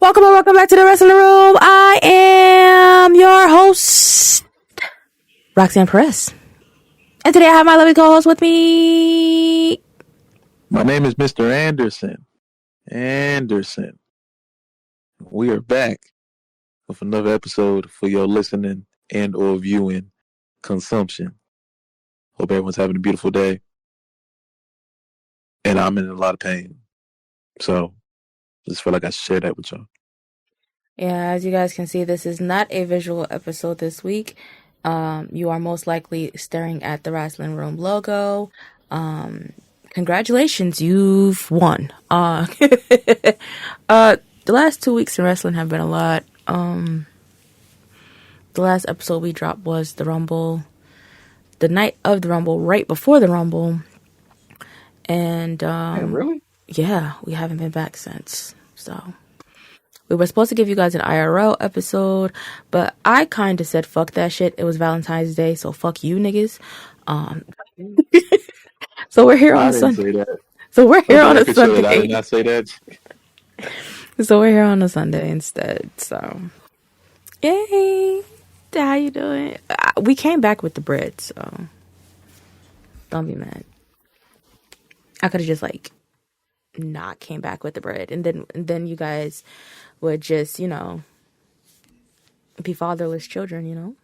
Welcome and welcome back to the Wrestling Room. I am your host, Roxanne Perez. And today I have my lovely co-host with me. My name is Mr. Anderson. We are back with another episode for your listening and or viewing consumption. Hope everyone's having a beautiful day. And I'm in a lot of pain. So just feel like I should share that with y'all. Yeah, as you guys can see, this is not a visual episode this week. You are most likely staring at the Wrestling Room logo. Congratulations, you've won. The last 2 weeks in wrestling have been a lot. The last episode we dropped was the Rumble, the night of the Rumble, right before the Rumble. And, really? Yeah, we haven't been back since. So we were supposed to give you guys an IRL episode, but I kind of said, fuck that shit. It was Valentine's Day, so fuck you niggas. So we're here on a Sunday. So we're here on a Sunday. I did not say that. So we're here on a Sunday instead. So, yay! How you doing? We came back with the bread, so don't be mad. I could have just not came back with the bread, and then you guys would just be fatherless children,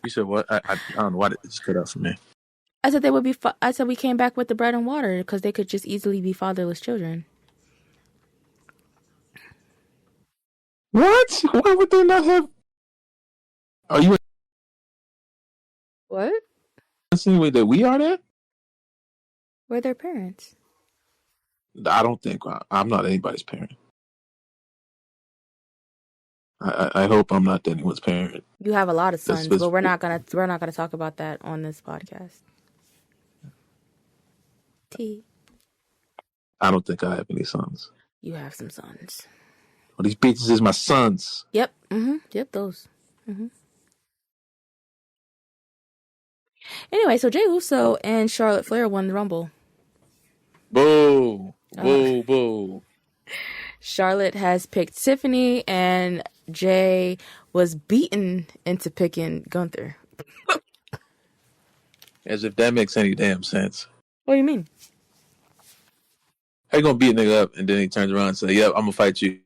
You said what? I don't know why it just cut out for me. I said they would be. I said we came back with the bread and water because they could just easily be fatherless children. What? Why would they not have? Are you What? insinuating that we are that? We're their parents. I don't think I'm not anybody's parent. I hope I'm not anyone's parent. You have a lot of sons, but we're not gonna talk about that on this podcast. I don't think I have any sons. You have some sons. Well, these bitches is my sons. Yep. Yep. Those. Anyway, so Jey Uso and Charlotte Flair won the Rumble. Boo! Boo! Boo! Charlotte has picked Tiffany, and Jey was beaten into picking Gunther. As if that makes any damn sense. What do you mean? How you gonna beat a nigga up and then he turns around and says, "Yep, I'm gonna fight you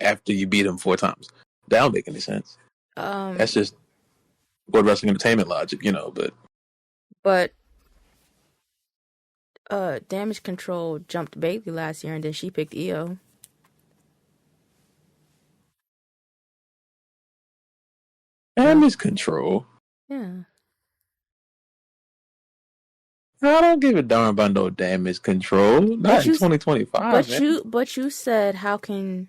after you beat him 4 times"? That don't make any sense. That's just World Wrestling Entertainment logic, But Damage Control jumped Bayley last year, and then she picked Io. Damage Control. Yeah. I don't give a darn about no Damage Control. Not in 2025. But you said, how can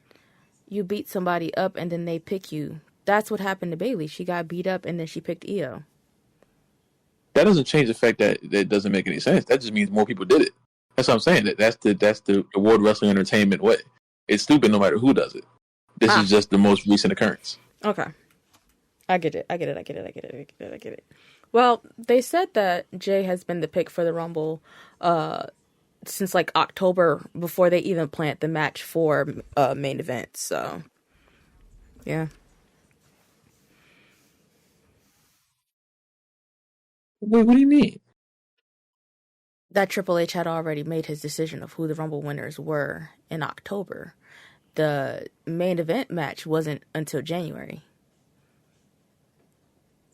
you beat somebody up and then they pick you? That's what happened to Bayley. She got beat up and then she picked Io. That doesn't change the fact that it doesn't make any sense. That just means more people did it. That's what I'm saying. That's the World Wrestling Entertainment way. It's stupid no matter who does it. This is just the most recent occurrence. Okay. I get it. Well, they said that Jey has been the pick for the Rumble since October, before they even planned the match for main event. So, yeah. Wait, what do you mean? That Triple H had already made his decision of who the Rumble winners were in October. The main event match wasn't until January.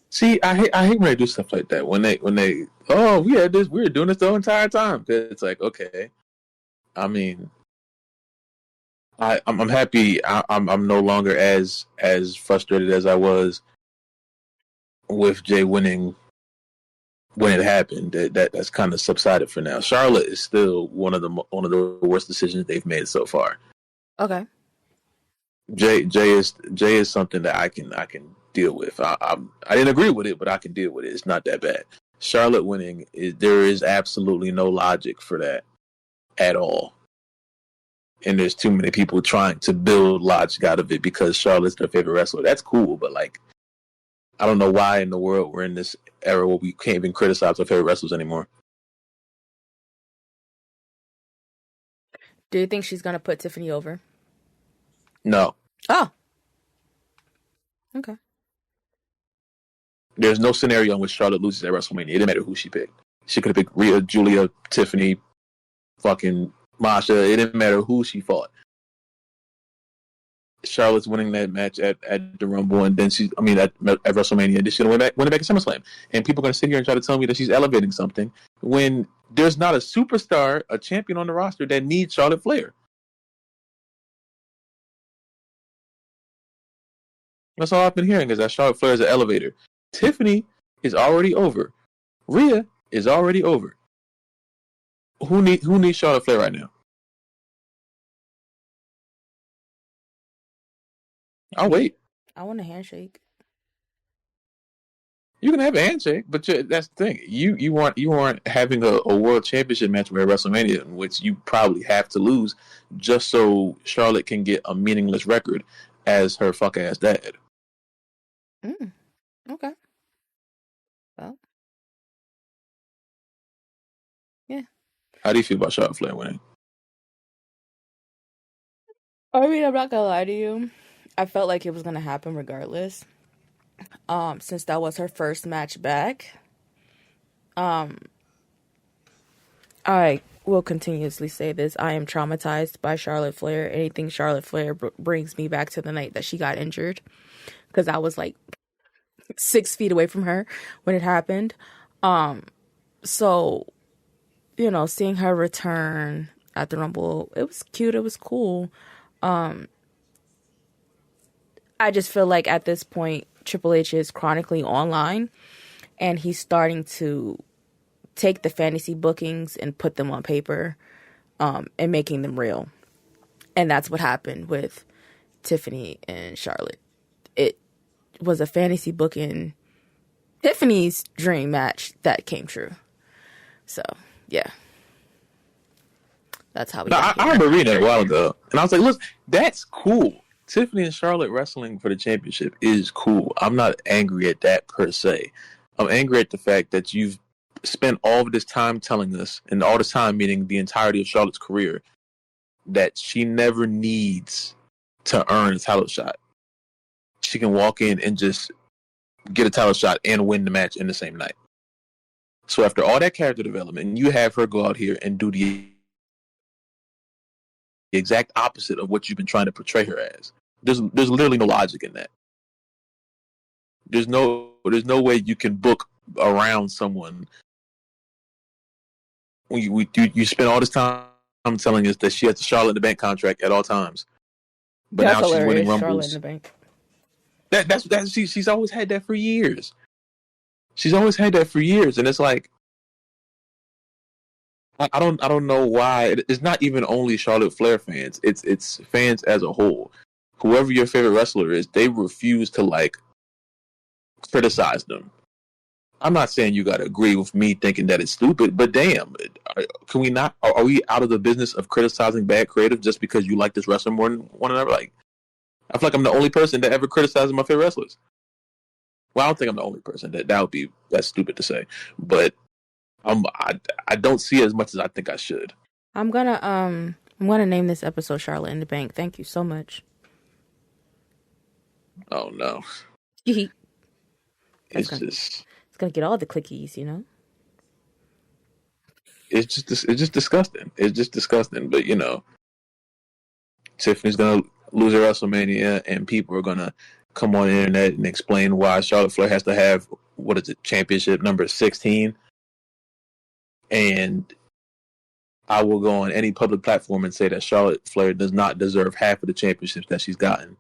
See, I hate when they do stuff like that. When they we were doing this the entire time. It's like, okay, I mean, I'm happy. I'm no longer as frustrated as I was with Jey winning when it happened. That's kind of subsided for now. Charlotte is still one of the worst decisions they've made so far. Okay. Jey is something that I can deal with. I didn't agree with it, but I can deal with it. It's not that bad. Charlotte winning, there is absolutely no logic for that at all. And there's too many people trying to build logic out of it because Charlotte's their favorite wrestler. That's cool, but I don't know why in the world we're in this era where we can't even criticize our favorite wrestlers anymore. Do you think she's gonna put Tiffany over? No. Oh. Okay. There's no scenario in which Charlotte loses at WrestleMania. It didn't matter who she picked. She could have picked Rhea, Julia, Tiffany, fucking Masha. It didn't matter who she fought. Charlotte's winning that match at the Rumble, and then at WrestleMania, and then she's gonna win it back at SummerSlam. And people are gonna sit here and try to tell me that she's elevating something when there's not a superstar, a champion on the roster that needs Charlotte Flair. That's all I've been hearing is that Charlotte Flair is an elevator. Tiffany is already over. Rhea is already over. Who needs Charlotte Flair right now? I'll wait. I want a handshake. You can have a handshake, but that's the thing. You aren't having a world championship match at WrestleMania, in which you probably have to lose just so Charlotte can get a meaningless record as her fuck ass dad. Okay. Well. Yeah. How do you feel about Charlotte Flair winning? I mean, I'm not gonna lie to you. I felt like it was gonna happen regardless. Since that was her first match back. I will continuously say this. I am traumatized by Charlotte Flair. Anything Charlotte Flair brings me back to the night that she got injured. Because I was like 6 feet away from her when it happened. So, seeing her return at the Rumble, it was cute. It was cool. I just feel like at this point, Triple H is chronically online, and he's starting to take the fantasy bookings and put them on paper, and making them real. And that's what happened with Tiffany and Charlotte. It was a fantasy booking, Tiffany's dream match that came true. So, yeah. That's how we got here. I remember reading it a while ago, and I was like, look, that's cool. Tiffany and Charlotte wrestling for the championship is cool. I'm not angry at that per se. I'm angry at the fact that you've spent all of this time telling us, and all this time meaning the entirety of Charlotte's career, that she never needs to earn a title shot. She can walk in and just get a title shot and win the match in the same night. So after all that character development, you have her go out here and do the exact opposite of what you've been trying to portray her as. There's literally no logic in that. There's no way you can book around someone when you spend all this time telling us that she has the Charlotte in the Bank contract at all times, but that's now she's winning Charlotte Rumbles. in the Bank. She's always had that for years. She's always had that for years, and it's like I don't know why. It's not even only Charlotte Flair fans. It's fans as a whole. Whoever your favorite wrestler is, they refuse to criticize them. I'm not saying you got to agree with me thinking that it's stupid, but damn, can we not? Are we out of the business of criticizing bad creative just because you like this wrestler more than one another? I feel like I'm the only person that ever criticizes my favorite wrestlers. Well, I don't think I'm the only person. That's stupid to say, but I don't see as much as I think I should. I'm gonna name this episode Charlotte in the Bank. Thank you so much. Oh no. It's gonna get all the clickies, It's just disgusting. It's just disgusting. But Tiffany's gonna lose at WrestleMania, and people are gonna come on the internet and explain why Charlotte Flair has to have championship number 16. And I will go on any public platform and say that Charlotte Flair does not deserve half of the championships that she's gotten,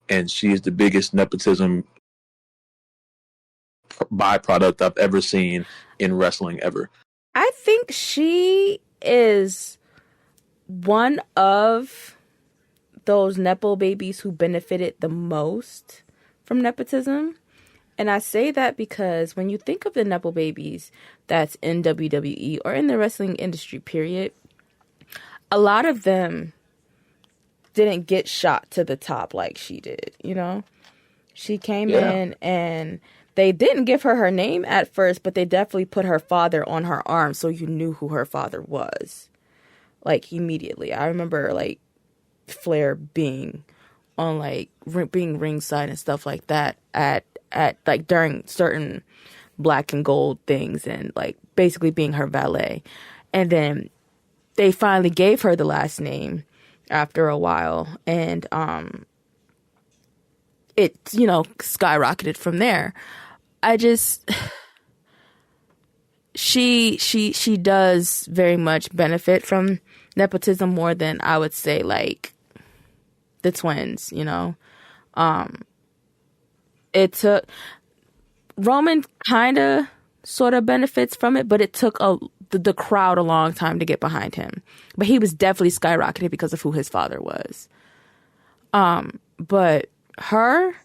and she is the biggest nepotism byproduct I've ever seen in wrestling ever. I think she is one of those Nepo babies who benefited the most from nepotism. And I say that because when you think of the Nepo babies that's in WWE or in the wrestling industry, period, a lot of them didn't get shot to the top like she did, She came in and they didn't give her name at first, but they definitely put her father on her arm so you knew who her father was. like immediately. I remember like Flair being on like being ringside and stuff like that at like during certain black and gold things, and like basically being her valet. And then they finally gave her the last name after a while, and it, you know, skyrocketed from there. I just she does very much benefit from nepotism more than I would say like the twins, you know. It took Roman kind of sort of benefits from it, but it took the crowd a long time to get behind him. But he was definitely skyrocketed because of who his father was. But her,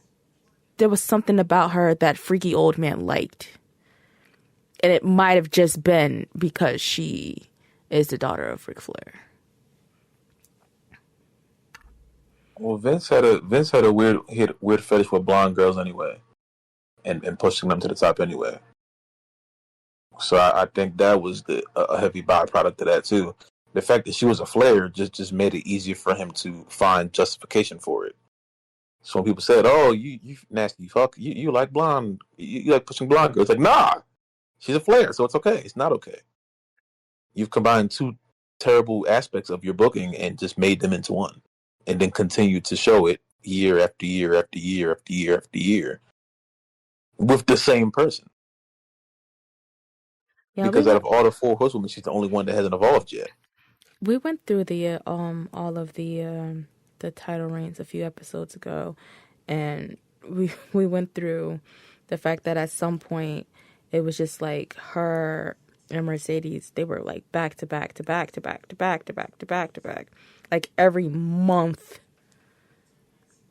there was something about her that freaky old man liked. And it might have just been because she is the daughter of Ric Flair. Well, Vince had a weird fetish with blonde girls anyway, and pushing them to the top anyway. So I think that was a heavy byproduct of that too. The fact that she was a Flair just made it easier for him to find justification for it. So when people said, "Oh, you nasty fuck, you like blonde, you like pushing blonde girls," like, nah, she's a Flair, so it's okay. It's not okay. You've combined two terrible aspects of your booking and just made them into one, and then continued to show it year after year after year after year after year with the same person. Yeah, Because out of all the four horsewomen, she's the only one that hasn't evolved yet. we went through the all of the title reigns a few episodes ago, and we went through the fact that at some point it was just like her and Mercedes, they were like back to back to back to back to back to back to back to back, like every month.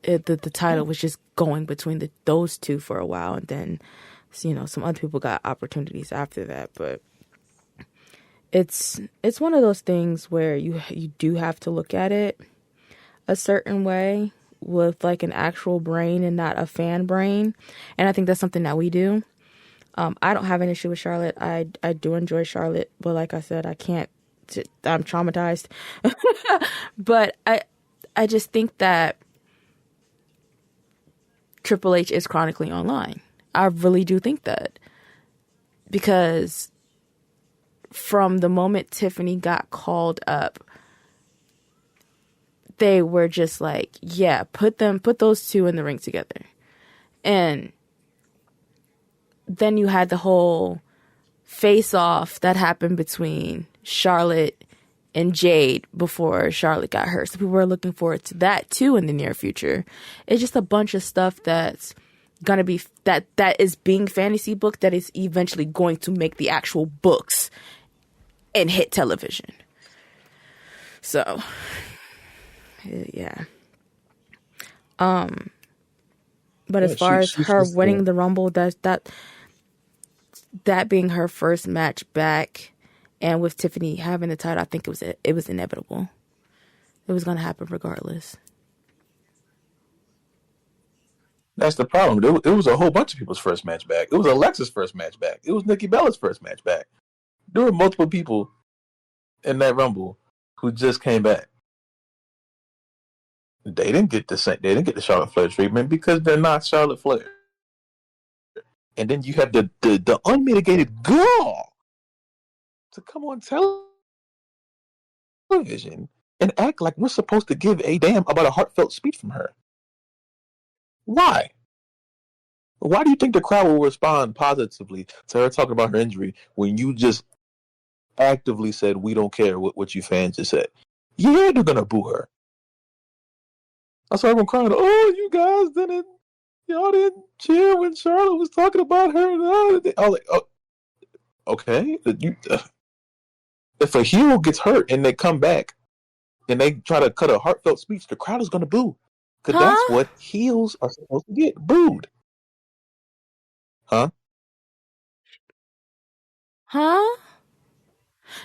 The title was just going between those two for a while, and then, you know, some other people got opportunities after that. But it's one of those things where you do have to look at it a certain way with like an actual brain and not a fan brain, and I think that's something that we do. I don't have an issue with Charlotte. I do enjoy Charlotte, but like I said, I can't. I'm traumatized. But I just think that Triple H is chronically online. I really do think that, because from the moment Tiffany got called up, they were just like, yeah, put those two in the ring together. And then you had the whole face off that happened between Charlotte and Jade before Charlotte got hurt. So people were looking forward to that too in the near future. It's just a bunch of stuff that's gonna be that is being fantasy booked that is eventually going to make the actual books and hit television. So yeah. But as far as her winning the Rumble, that being her first match back, and with Tiffany having the title, I think it was inevitable. It was going to happen regardless. That's the problem. It was a whole bunch of people's first match back. It was Alexa's first match back. It was Nikki Bella's first match back. There were multiple people in that Rumble who just came back. They didn't get the same. They didn't get the Charlotte Flair treatment because they're not Charlotte Flair. And then you have the unmitigated gall to come on television and act like we're supposed to give a damn about a heartfelt speech from her. Why? Why do you think the crowd will respond positively to her talking about her injury when you just actively said we don't care what you fans just said? Yeah, they're gonna boo her. I saw everyone crying. Oh, you guys y'all didn't cheer when Charlotte was talking about her. I was like, oh, okay. If a heel gets hurt and they come back and they try to cut a heartfelt speech, the crowd is gonna boo. Because that's what heels are supposed to get, booed. Huh?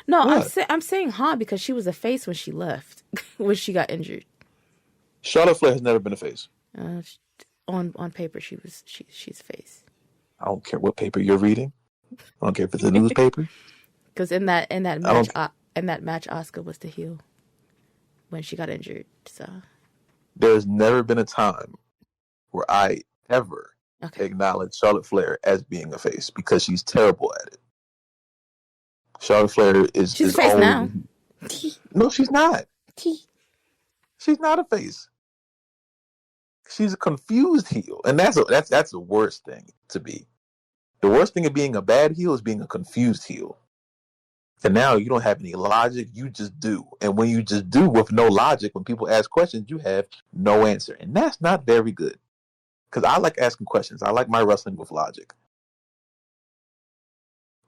No, What? I'm saying because she was a face when she left, when she got injured. Charlotte Flair has never been a face. On paper, she's a face. I don't care what paper you're reading. I don't care if it's a newspaper. Because in that match, And that match, Asuka was the heel when she got injured. So There's never been a time where I ever acknowledge Charlotte Flair as being a face because she's terrible at it. Charlotte Flair is she's a face always now. No, she's not. She's not a face. She's a confused heel, and that's the worst thing to be. The worst thing of being a bad heel is being a confused heel. And now you don't have any logic, you just do. And when you just do with no logic, when people ask questions, you have no answer. And that's not very good. Because I like asking questions. I like my wrestling with logic.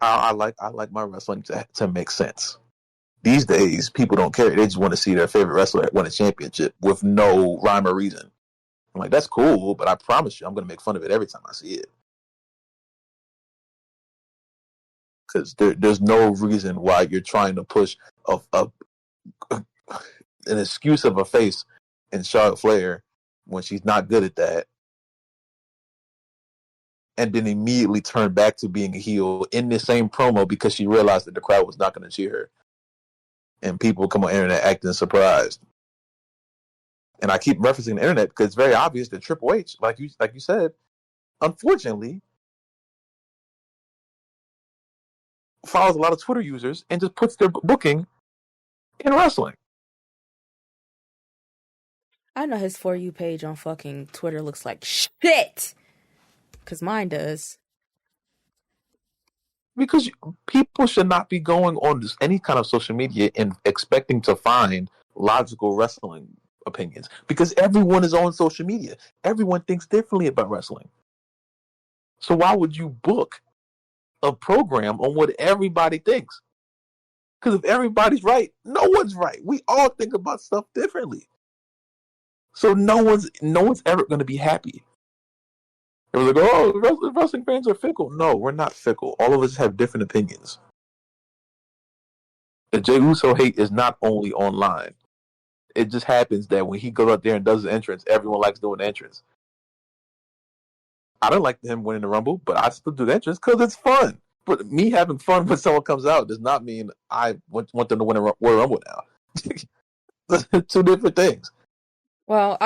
I like my wrestling to make sense. These days, people don't care. They just want to see their favorite wrestler win a championship with no rhyme or reason. I'm like, that's cool, but I promise you, I'm going to make fun of it every time I see it. Because there's no reason why you're trying to push an excuse of a face in Charlotte Flair when she's not good at that, and then immediately turn back to being a heel in the same promo because she realized that the crowd was not going to cheer her, and people come on the internet acting surprised. And I keep referencing the internet because it's very obvious that Triple H, like you said, unfortunately, follows a lot of Twitter users and just puts their booking in wrestling. I know his For You page on fucking Twitter looks like shit. Because mine does. Because people should not be going on this, any kind of social media and expecting to find logical wrestling opinions. Because everyone is on social media. Everyone thinks differently about wrestling. So why would you book a program on what everybody thinks? Because if everybody's right, no one's right. We all think about stuff differently. So no one's ever going to be happy. It was like, oh, wrestling fans are fickle. No, we're not fickle. All of us have different opinions. The Jey Uso hate is not only online. It just happens that when he goes out there and does the entrance, everyone likes doing the entrance. I don't like him winning the Rumble, but I still do the entrance because it's fun. But me having fun when someone comes out does not mean I want them to win a Royal Rumble now. Two different things. Well,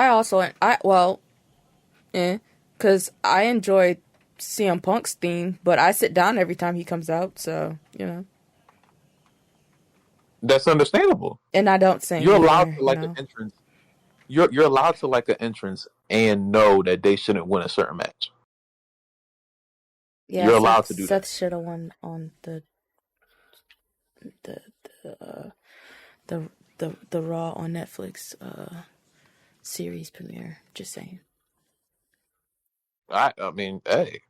because I enjoy CM Punk's theme, but I sit down every time he comes out, so, you know. That's understandable. And I don't sing. You're allowed to like an entrance. You're allowed to like an entrance and know that they shouldn't win a certain match. Yeah, you're allowed to do Seth that. should have won on the Raw on Netflix series premiere. Just saying. I mean, hey.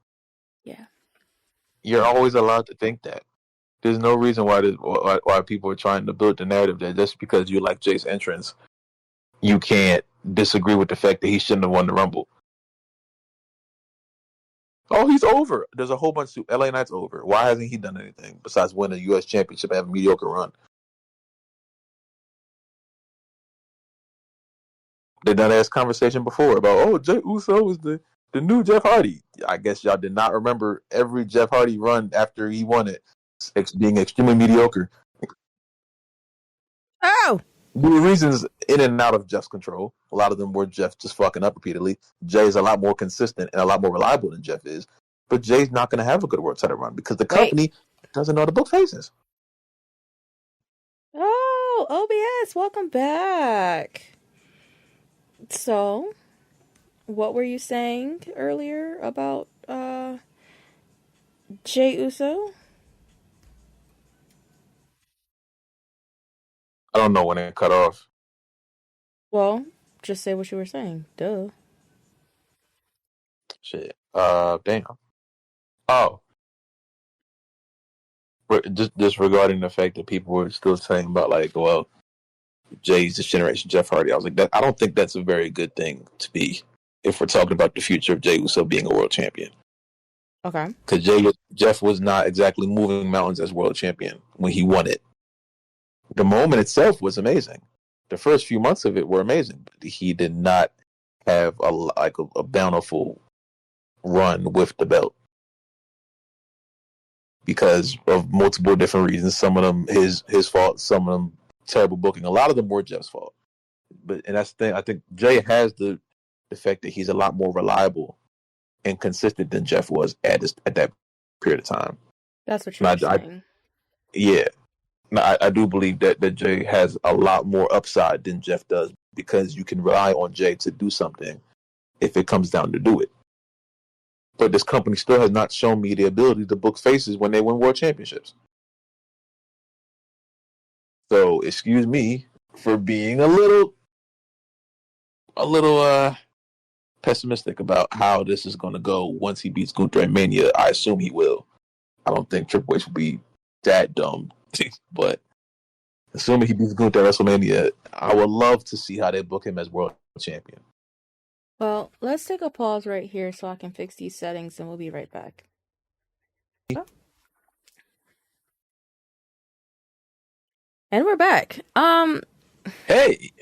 Yeah. You're always allowed to think that. There's no reason why people are trying to build the narrative that just because you like Jay's entrance, you can't disagree with the fact that he shouldn't have won the Rumble. Oh, he's over. There's a whole bunch of LA Knight's over. Why hasn't he done anything besides win a U.S. championship and have a mediocre run? They done asked conversation before about, Jey Uso is the new Jeff Hardy. I guess y'all did not remember every Jeff Hardy run after he won it being extremely mediocre. Oh! There were reasons in and out of Jeff's control. A lot of them were Jeff just fucking up repeatedly. Jay's a lot more consistent and a lot more reliable than Jeff is. But Jay's not going to have a good world title run because the company doesn't know how to book faces. Oh, OBS, welcome back. So, what were you saying earlier about Jey Uso? I don't know when it cut off. Well, just say what you were saying. Duh. Shit. Damn. Oh. Just regarding the fact that people were still saying about, like, well, Jay's this generation Jeff Hardy. I was like, I don't think that's a very good thing to be if we're talking about the future of Jey Uso being a world champion. Okay. Because Jeff was not exactly moving mountains as world champion when he won it. The moment itself was amazing. The first few months of it were amazing, but he did not have a bountiful run with the belt. because of multiple different reasons. Some of them his fault, some of them terrible booking. A lot of them were Jeff's fault. And that's the thing. I think Jay has the fact that he's a lot more reliable and consistent than Jeff was at that period of time. That's what you're saying. Yeah. Now, I do believe that Jay has a lot more upside than Jeff does, because you can rely on Jay to do something if it comes down to do it. But this company still has not shown me the ability to book faces when they win world championships. So, excuse me for being a little pessimistic about how this is going to go once he beats Gunther at Mania. I assume he will. I don't think Triple H will be that dumb, but assuming he beats Gunther at WrestleMania, I would love to see how they book him as world champion. Well, let's take a pause right here so I can fix these settings, and we'll be right back. Oh. And we're back. Hey.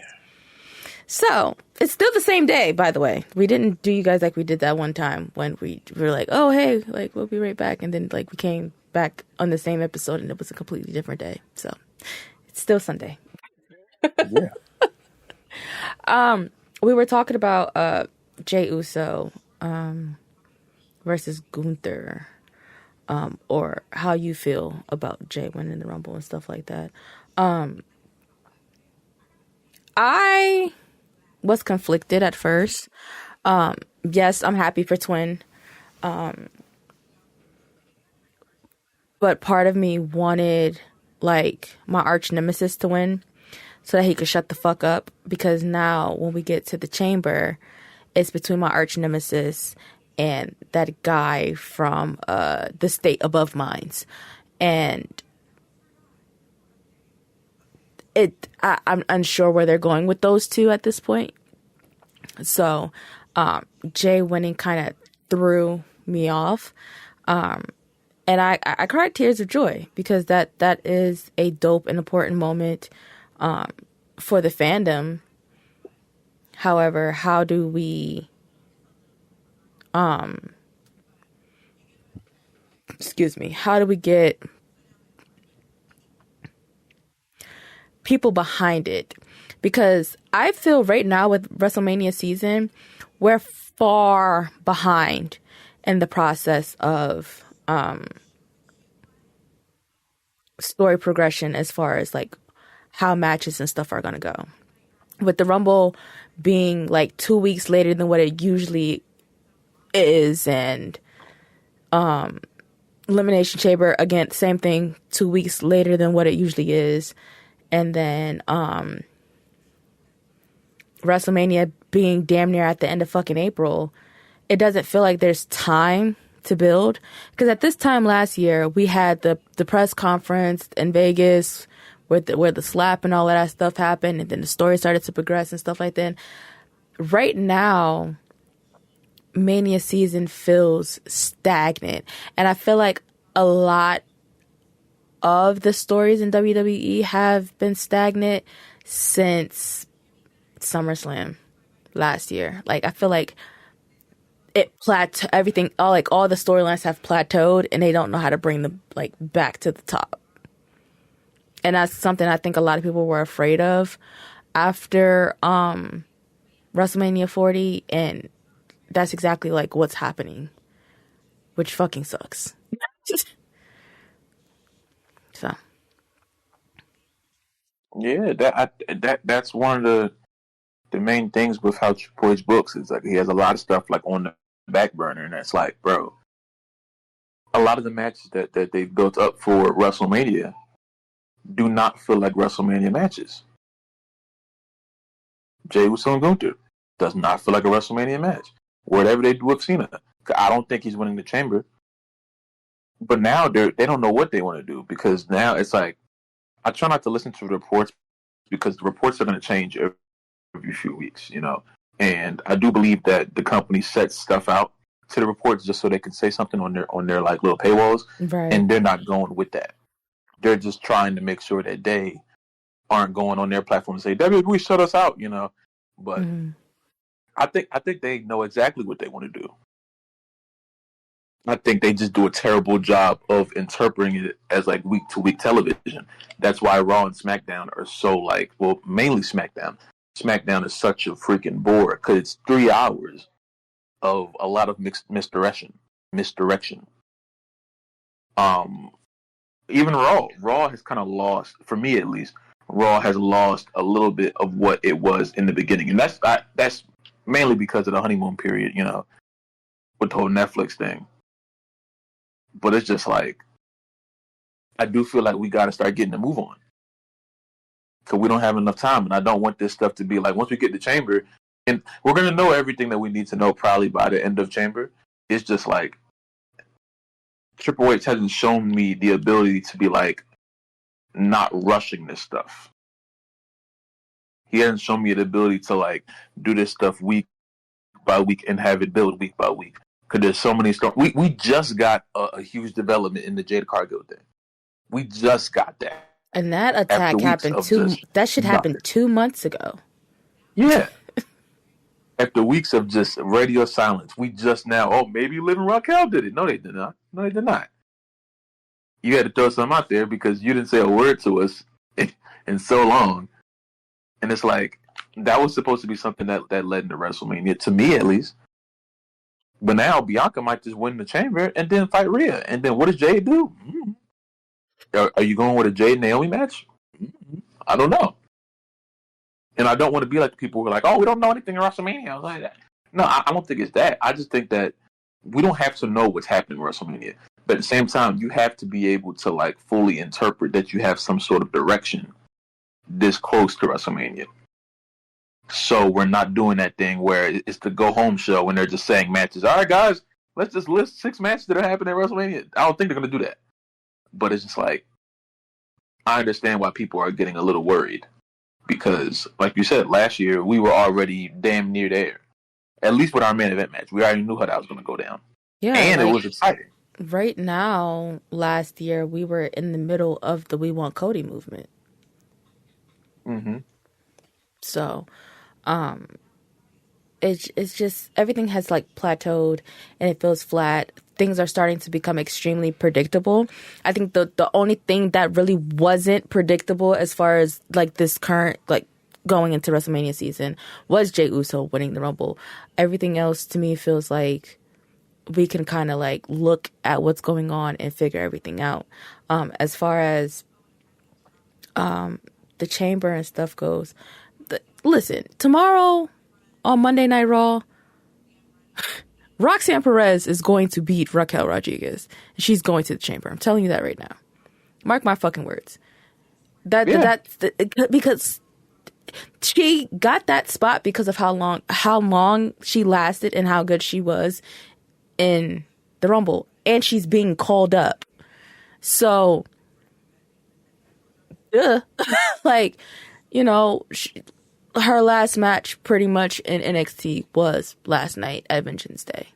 So, it's still the same day, by the way. We didn't do you guys like we did that one time when we were like, oh, hey, like, we'll be right back. And then, like, we came back on the same episode, and it was a completely different day. So, it's still Sunday. Yeah. We were talking about Jey Uso versus Gunther, or how you feel about Jey winning the Rumble and stuff like that. I was conflicted at first. Yes, I'm happy for Twin. But part of me wanted, like, my arch nemesis to win so that he could shut the fuck up. Because now when we get to the chamber, it's between my arch nemesis and that guy from the state above mines. And I'm unsure where they're going with those two at this point. So Jay winning kind of threw me off. And I cried tears of joy because that is a dope and important moment for the fandom. However, how do we how do we get people behind it? Because I feel right now with WrestleMania season, we're far behind in the process of story progression as far as like how matches and stuff are going to go. With the Rumble being like 2 weeks later than what it usually is, and Elimination Chamber, again, same thing, 2 weeks later than what it usually is. And then WrestleMania being damn near at the end of fucking April, it doesn't feel like there's time to build. Because at this time last year, we had the press conference in Vegas where the slap and all of that stuff happened, and then the story started to progress and stuff like that. Right now, Mania season feels stagnant. And I feel like a lot of the stories in WWE have been stagnant since SummerSlam last year. Like, I feel like everything, all the storylines have plateaued, and they don't know how to bring them like back to the top. And that's something I think a lot of people were afraid of after WrestleMania 40, and that's exactly like what's happening, which fucking sucks. So, yeah, that's one of the main things with how Triple H books is like he has a lot of stuff like on the back burner, and it's like, bro, a lot of the matches that they've built up for WrestleMania do not feel like WrestleMania matches. Jey Uso and Gunther does not feel like a WrestleMania match. Whatever they do with Cena, I don't think he's winning the Chamber. But now they don't know what they want to do, because now it's like, I try not to listen to the reports because the reports are going to change every few weeks, you know. And I do believe that the company sets stuff out to the reports just so they can say something on their like little paywalls, right. And they're not going with that. They're just trying to make sure that they aren't going on their platform and say WWE shut us out, you know. But I think they know exactly what they want to do. I think they just do a terrible job of interpreting it as like week to week television. That's why Raw and SmackDown are so like, well, mainly SmackDown. SmackDown is such a freaking bore because it's 3 hours of a lot of misdirection. Um, Even Raw has kind of lost, for me at least. Raw has lost a little bit of what it was in the beginning, and that's mainly because of the honeymoon period, with the whole Netflix thing. But it's just like, I do feel like we got to start getting a move on because we don't have enough time, and I don't want this stuff to be like once we get to Chamber, and we're gonna know everything that we need to know probably by the end of Chamber. It's just like Triple H hasn't shown me the ability to be like not rushing this stuff. He hasn't shown me the ability to like do this stuff week by week and have it build week by week. Because there's so many stuff. We just got a huge development in the Jade Cargill thing. We just got that. And that attack happened that should happen 2 months ago. Yeah. After weeks of just radio silence, we just now, maybe Liv and Raquel did it. No, they did not. No, they did not. You had to throw something out there because you didn't say a word to us in so long. And it's like, that was supposed to be something that led into WrestleMania, to me at least. But now Bianca might just win the Chamber and then fight Rhea. And then what does Jade do? Are you going with a Jade Naomi match? I don't know. And I don't want to be like the people who are like, we don't know anything in WrestleMania. I was like that. No, I don't think it's that. I just think that we don't have to know what's happening in WrestleMania. But at the same time, you have to be able to like fully interpret that you have some sort of direction this close to WrestleMania. So we're not doing that thing where it's the go home show when they're just saying matches. All right, guys, let's just list 6 matches that are happening at WrestleMania. I don't think they're going to do that. But it's just like, I understand why people are getting a little worried. Because, like you said, last year, we were already damn near there. At least with our main event match. We already knew how that was going to go down. Yeah, and it was exciting. Right now, last year, we were in the middle of the We Want Cody movement. Mm-hmm. So, it's just, everything has, like, plateaued, and it feels flat. Things are starting to become extremely predictable. I think the only thing that really wasn't predictable as far as, like, this current, like, going into WrestleMania season was Jey Uso winning the Rumble. Everything else, to me, feels like we can kind of, like, look at what's going on and figure everything out. As far as the Chamber and stuff goes, listen, tomorrow on Monday Night Raw, Roxanne Perez is going to beat Raquel Rodriguez. She's going to the Chamber. I'm telling you that right now. Mark my fucking words. Because she got that spot because of how long she lasted and how good she was in the Rumble, and she's being called up. So, like, her last match pretty much in NXT was last night at Vengeance Day.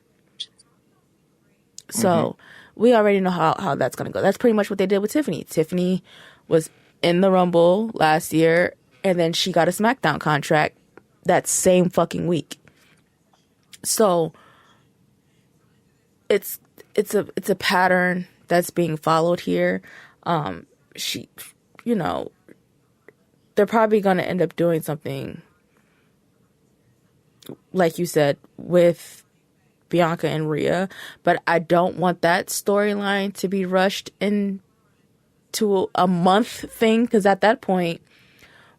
So we already know how that's going to go. That's pretty much what they did with Tiffany. Tiffany was in the Rumble last year, and then she got a SmackDown contract that same fucking week. So it's a pattern that's being followed here. They're probably going to end up doing something, like you said, with Bianca and Rhea, but I don't want that storyline to be rushed into a month thing, because at that point,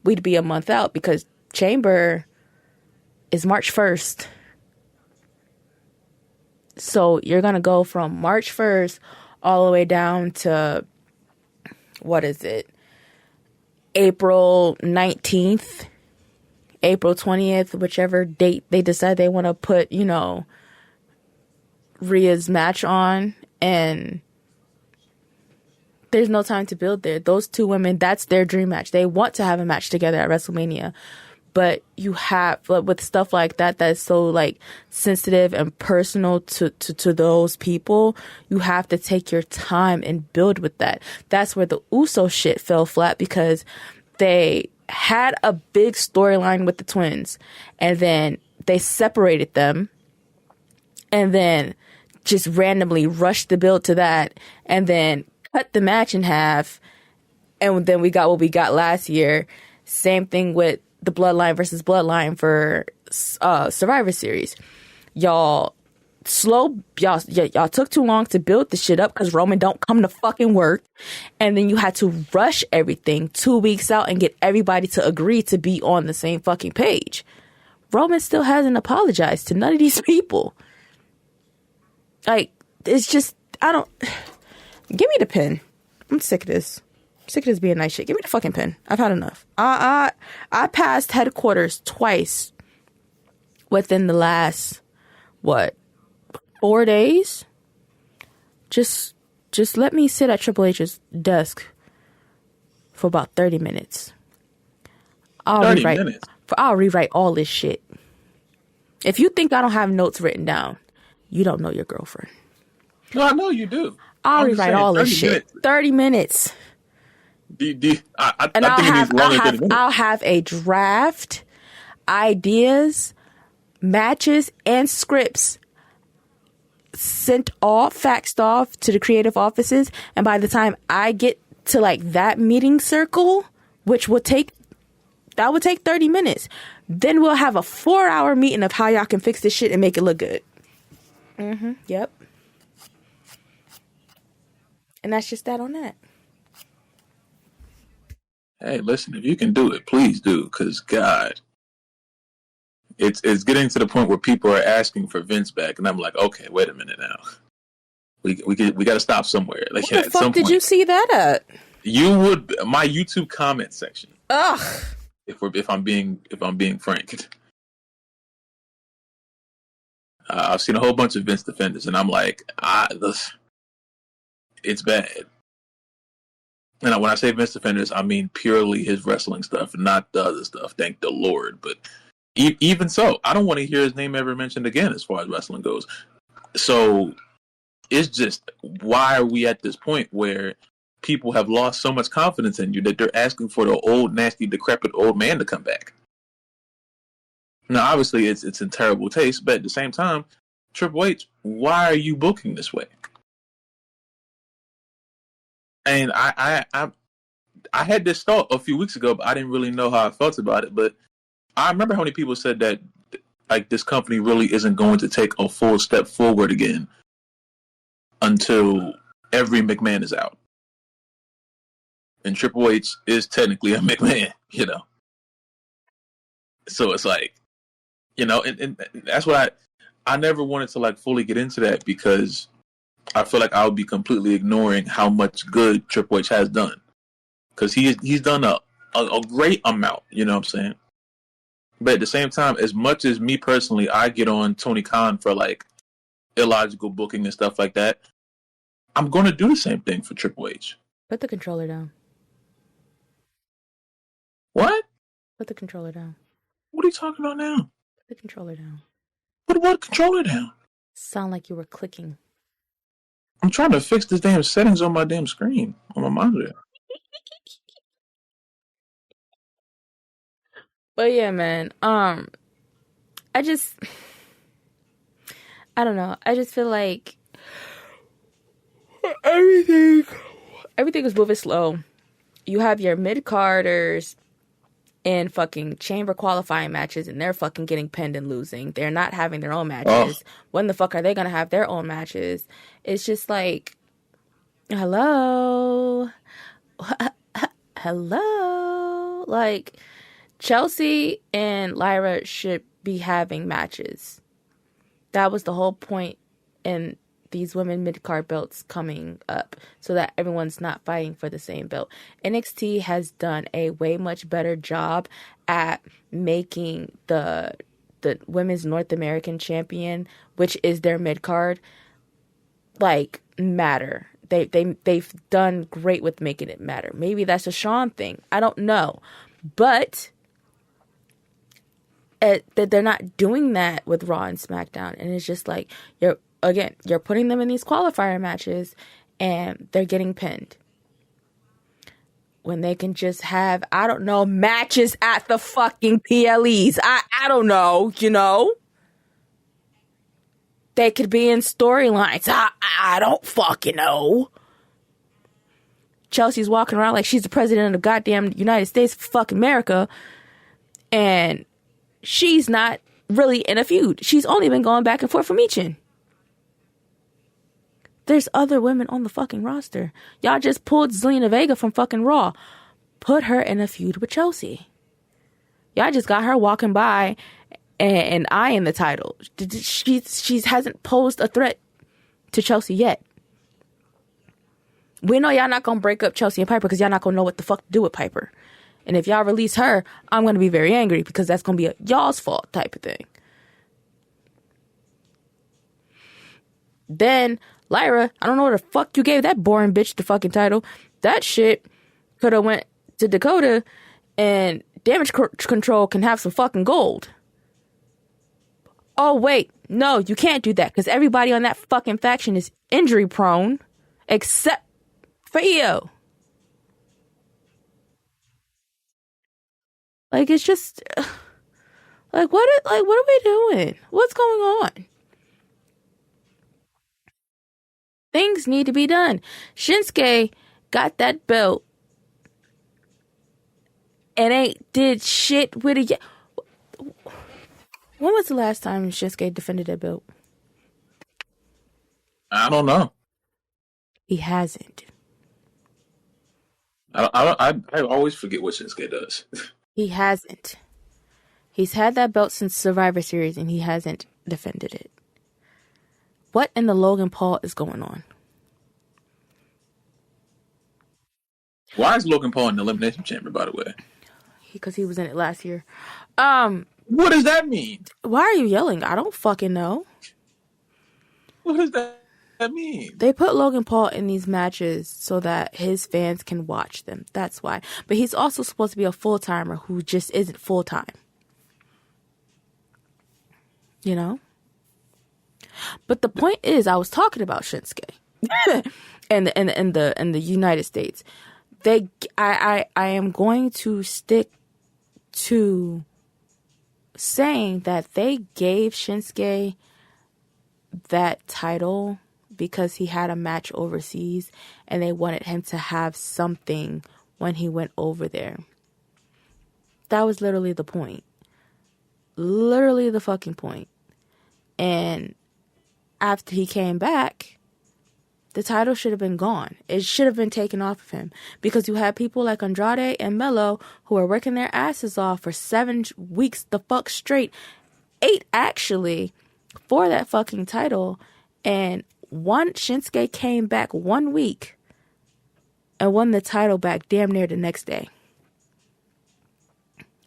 we'd be a month out, because Chamber is March 1st. So you're going to go from March 1st all the way down to, what is it? April 19th, April 20th, whichever date they decide they want to put, Rhea's match on, and there's no time to build there. Those two women, that's their dream match. They want to have a match together at WrestleMania, but you have, with stuff like that that's so, like, sensitive and personal to those people, you have to take your time and build with that. That's where the Uso shit fell flat, because they had a big storyline with the twins, and then they separated them, and then just randomly rush the build to that and then cut the match in half. And then we got what we got last year. Same thing with the Bloodline versus Bloodline for Survivor Series. Y'all took too long to build the shit up because Roman don't come to fucking work. And then you had to rush everything 2 weeks out and get everybody to agree to be on the same fucking page. Roman still hasn't apologized to none of these people. Like, it's just, give me the pin. I'm sick of this. I'm sick of this being nice shit. Give me the fucking pin. I've had enough. I passed headquarters twice within the last, 4 days? Just let me sit at Triple H's desk for about 30 minutes. I'll rewrite all this shit. If you think I don't have notes written down, you don't know your girlfriend. No, I know you do. I'll rewrite all this shit. 30 minutes. I'll have a draft, ideas, matches, and scripts faxed off to the creative offices. And by the time I get to that meeting circle, which would take 30 minutes, then we'll have a 4-hour meeting of how y'all can fix this shit and make it look good. Yep. And that's just that on that. Hey, listen, if you can do it, please do, because God, it's getting to the point where people are asking for Vince back, and I'm like, okay, wait a minute now. We got to stop somewhere. What the fuck did you see that at? My YouTube comment section. Ugh. If I'm being frank, I've seen a whole bunch of Vince defenders, and I'm like, it's bad. And when I say Vince defenders, I mean purely his wrestling stuff, not the other stuff. Thank the Lord. But even so, I don't want to hear his name ever mentioned again as far as wrestling goes. So it's just, why are we at this point where people have lost so much confidence in you that they're asking for the old, nasty, decrepit old man to come back? Now, obviously, it's in terrible taste, but at the same time, Triple H, why are you booking this way? And I had this thought a few weeks ago, but I didn't really know how I felt about it. But I remember how many people said that this company really isn't going to take a full step forward again until every McMahon is out. And Triple H is technically a McMahon, So it's like, and that's why I never wanted to fully get into that, because I feel like I would be completely ignoring how much good Triple H has done, because he's done a great amount. You know what I'm saying? But at the same time, as much as me personally, I get on Tony Khan for illogical booking and stuff like that, I'm going to do the same thing for Triple H. Put the controller down. What? Put the controller down. What are you talking about now? Put the controller down. Put what controller down? Sound like you were clicking. I'm trying to fix this damn settings on my damn screen, on my monitor. But yeah, man. I don't know. I just feel like everything is moving slow. You have your mid-carders in fucking chamber qualifying matches, and they're fucking getting pinned and losing. They're not having their own matches. When the fuck are they gonna have their own matches? It's just like, hello. Like, Chelsea and Lyra should be having matches. That was the whole point in these women mid-card belts coming up, so that everyone's not fighting for the same belt. NXT has done a way much better job at making the women's North American champion, which is their mid-card, matter. They've done great with making it matter. Maybe that's a Shawn thing. I don't know. But that they're not doing that with Raw and SmackDown. And it's just like, you're putting them in these qualifier matches and they're getting pinned. When they can just have, I don't know, matches at the fucking PLEs. I don't know, They could be in storylines. I don't fucking know. Chelsea's walking around like she's the president of the goddamn United States of fucking America. And she's not really in a feud. She's only been going back and forth from Michin. There's other women on the fucking roster. Y'all just pulled Zelina Vega from fucking Raw. Put her in a feud with Chelsea. Y'all just got her walking by and eyeing the title. She hasn't posed a threat to Chelsea yet. We know y'all not going to break up Chelsea and Piper because y'all not going to know what the fuck to do with Piper. And if y'all release her, I'm going to be very angry because that's going to be a y'all's fault type of thing. Then Lyra, I don't know where the fuck you gave that boring bitch the fucking title. That shit could have went to Dakota, and Damage Control can have some fucking gold. Oh, wait. No, you can't do that because everybody on that fucking faction is injury prone except for Io. Like, it's just... what are we doing? What's going on? Things need to be done. Shinsuke got that belt and ain't did shit with it yet. When was the last time Shinsuke defended that belt? I don't know. He hasn't. I always forget what Shinsuke does. He hasn't. He's had that belt since Survivor Series and he hasn't defended it. What in the Logan Paul is going on? Why is Logan Paul in the Elimination Chamber, by the way? Because he was in it last year. What does that mean? Why are you yelling? I don't fucking know. What does that mean? They put Logan Paul in these matches so that his fans can watch them. That's why. But he's also supposed to be a full-timer who just isn't full-time. You know? But the point is, I was talking about Shinsuke and the United States. I am going to stick to saying that they gave Shinsuke that title because he had a match overseas and they wanted him to have something when he went over there. That was literally the point. Literally the fucking point. And after he came back, the title should have been gone. It should have been taken off of him. Because you had people like Andrade and Melo who are working their asses off for 7 weeks the fuck straight. 8 actually for that fucking title. And Shinsuke came back 1 week and won the title back damn near the next day.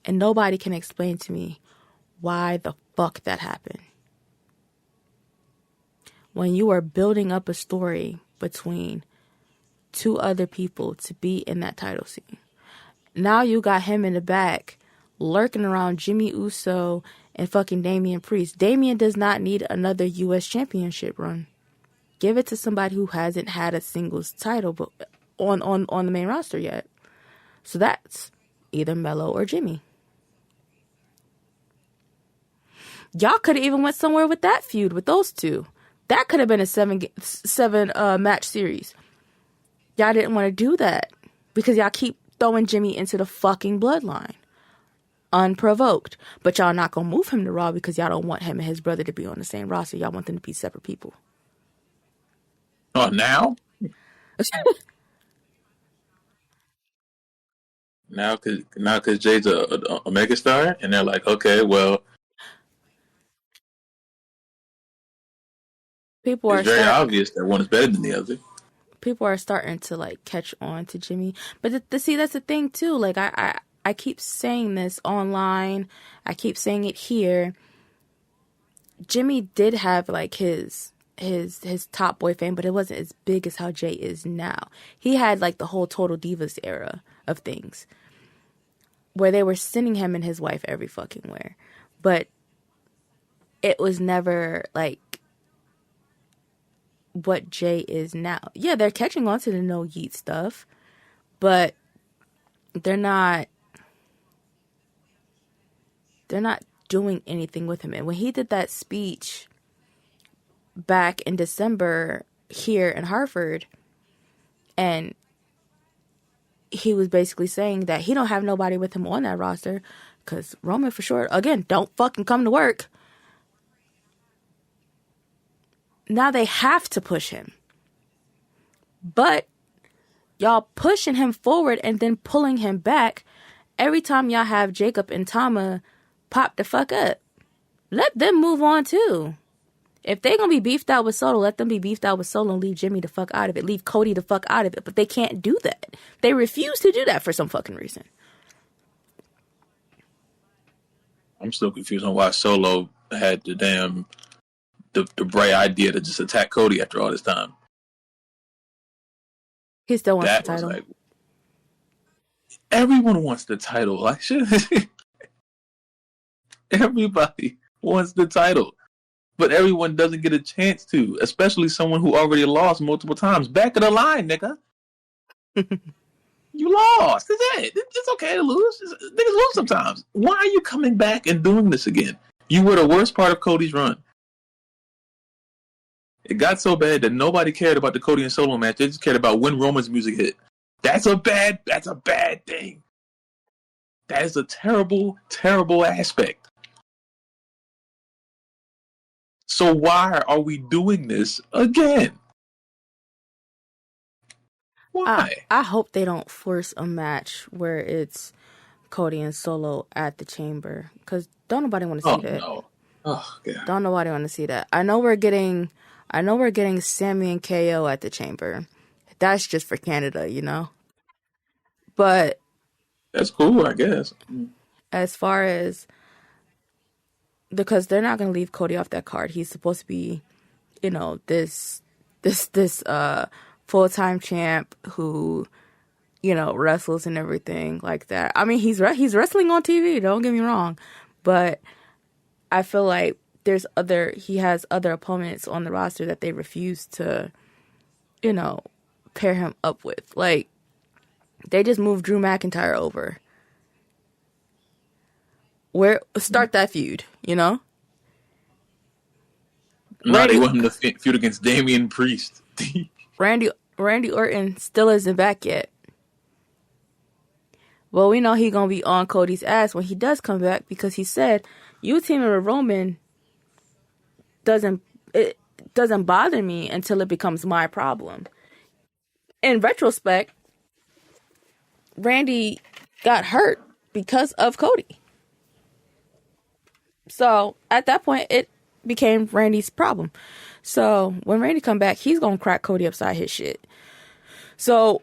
And nobody can explain to me why the fuck that happened. When you are building up a story between 2 other people to be in that title scene. Now you got him in the back lurking around Jimmy Uso and fucking Damian Priest. Damian does not need another U.S. championship run. Give it to somebody who hasn't had a singles title on the main roster yet. So that's either Melo or Jimmy. Y'all could have even went somewhere with that feud with those two. That could have been a 7 match series. Y'all didn't want to do that because y'all keep throwing Jimmy into the fucking bloodline. Unprovoked. But y'all not going to move him to Raw because y'all don't want him and his brother to be on the same roster. Y'all want them to be separate people. Oh, now? Now because Jay's a megastar, and they're like, okay, well, it's very obvious that one is better than the other. People are starting to like catch on to Jimmy, but see, that's the thing too. Like I keep saying this online, I keep saying it here. Jimmy did have like his Top Boy fame, but it wasn't as big as how Jay is now. He had like the whole Total Divas era of things, where they were sending him and his wife every fucking where, but it was never like what Jay is now. Yeah, they're catching on to the no yeet stuff, but they're not doing anything with him. And when he did that speech back in December here in Hartford, and he was basically saying that he don't have nobody with him on that roster because Roman, for sure, again, don't fucking come to work. Now they have to push him. But y'all pushing him forward and then pulling him back every time y'all have Jacob and Tama pop the fuck up. Let them move on too. If they gonna be beefed out with Solo, let them be beefed out with Solo and leave Jimmy the fuck out of it. Leave Cody the fuck out of it. But they can't do that. They refuse to do that for some fucking reason. I'm still confused on why Solo had the bright idea to just attack Cody after all this time. He still wants the title. Like, everyone wants the title. Like, shit. Everybody wants the title. But everyone doesn't get a chance to, especially someone who already lost multiple times. Back of the line, nigga. You lost. That's it. It's okay to lose. Niggas lose sometimes. Why are you coming back and doing this again? You were the worst part of Cody's run. It got so bad that nobody cared about the Cody and Solo match. They just cared about when Roman's music hit. That's a bad thing. That is a terrible, terrible aspect. So why are we doing this again? Why? I hope they don't force a match where it's Cody and Solo at the Chamber, because don't nobody want to see that. No. Oh, yeah. Don't nobody want to see that. I know we're getting Sammy and KO at the Chamber. That's just for Canada, you know. But that's cool, I guess. As far as, because they're not going to leave Cody off that card. He's supposed to be, you know, this full-time champ who, you know, wrestles and everything like that. I mean, he's wrestling on TV, don't get me wrong, but I feel like he has other opponents on the roster that they refuse to, you know, pair him up with. Like, they just moved Drew McIntyre over. Start that feud, you know? No, they want him to feud against Damian Priest. Randy Orton still isn't back yet. Well, we know he's going to be on Cody's ass when he does come back, because he said, you teaming with Roman doesn't bother me until it becomes my problem. In retrospect, Randy got hurt because of Cody. So at that point, it became Randy's problem. So when Randy come back, he's going to crack Cody upside his shit. So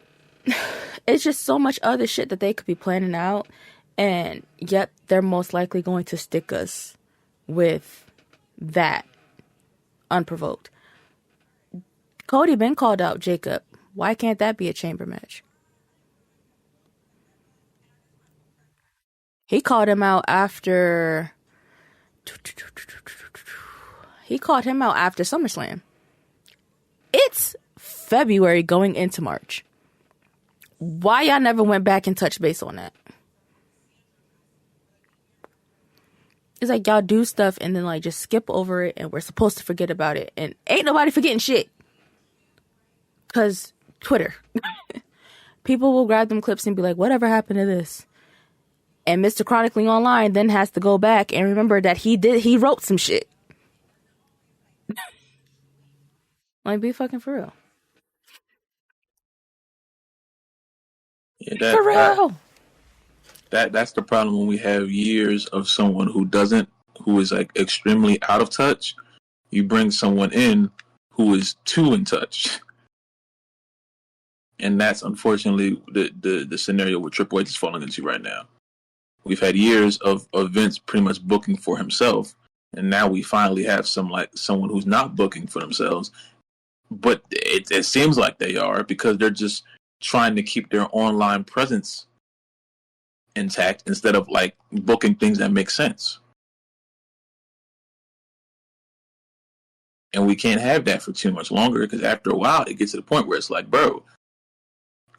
it's just so much other shit that they could be planning out. And yet they're most likely going to stick us with that unprovoked. Cody been called out Jacob. Why can't that be a chamber match? He called him out after SummerSlam. It's February going into March. Why y'all never went back and touched base on that? It's like y'all do stuff and then like just skip over it and we're supposed to forget about it. And ain't nobody forgetting shit. Because Twitter. People will grab them clips and be like, whatever happened to this? And Mr. Chronicling Online then has to go back and remember that he wrote some shit. Like, be fucking for real. Yeah, for real. That's the problem when we have years of someone who is like extremely out of touch. You bring someone in who is too in touch. And that's unfortunately the scenario where Triple H is falling into right now. We've had years of Vince pretty much booking for himself, and now we finally have someone who's not booking for themselves. But it seems like they are, because they're just trying to keep their online presence intact instead of like booking things that make sense. And we can't have that for too much longer, because after a while it gets to the point where it's like, bro,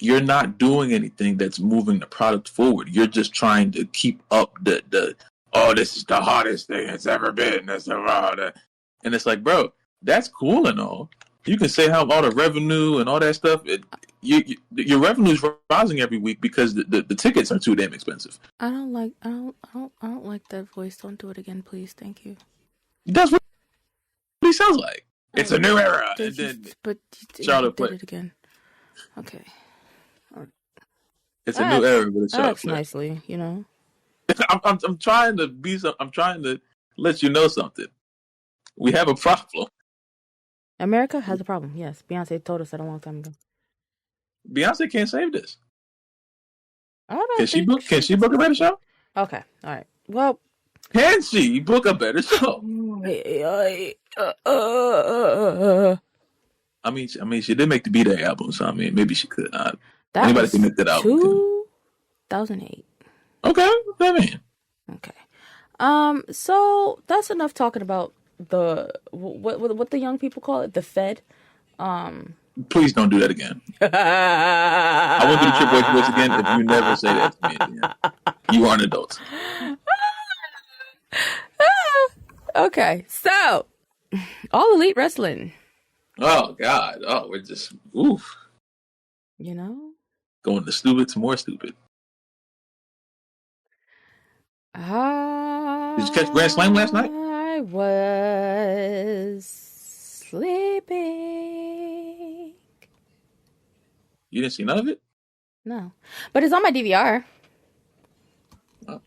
you're not doing anything that's moving the product forward. You're just trying to keep up this is the hottest thing it's ever been. And it's like, bro, that's cool and all. You can say how all the revenue and all that stuff. Your revenue is rising every week because the tickets are too damn expensive. I don't like that voice. Don't do it again, please. Thank you. That's what he sounds like. It's a new era. But Charlotte did it again. Okay. It's a new era with Charlotte Flair. Nicely, you know. I'm trying to be some. I'm trying to let you know something. We have a problem. America has a problem. Yes, Beyonce told us that a long time ago. Beyonce can't save this. I don't Can she book a better show? Okay, all right. Well, can she book a better show? I mean, she did make the B-Day album, so I mean, maybe she could. Anybody can make that album. 2008. Okay, I mean. Okay. So that's enough talking about the what the young people call it, the Fed. Please don't do that again. I won't do the Triple H voice again if you never say that to me again. You are an adult. Okay, so All Elite Wrestling. Oh God! Oh, we're just oof. You know, going to stupid to more stupid. Did you catch Grand Slam last night? I was sleeping. You didn't see none of it? No, but it's on my DVR. Oh.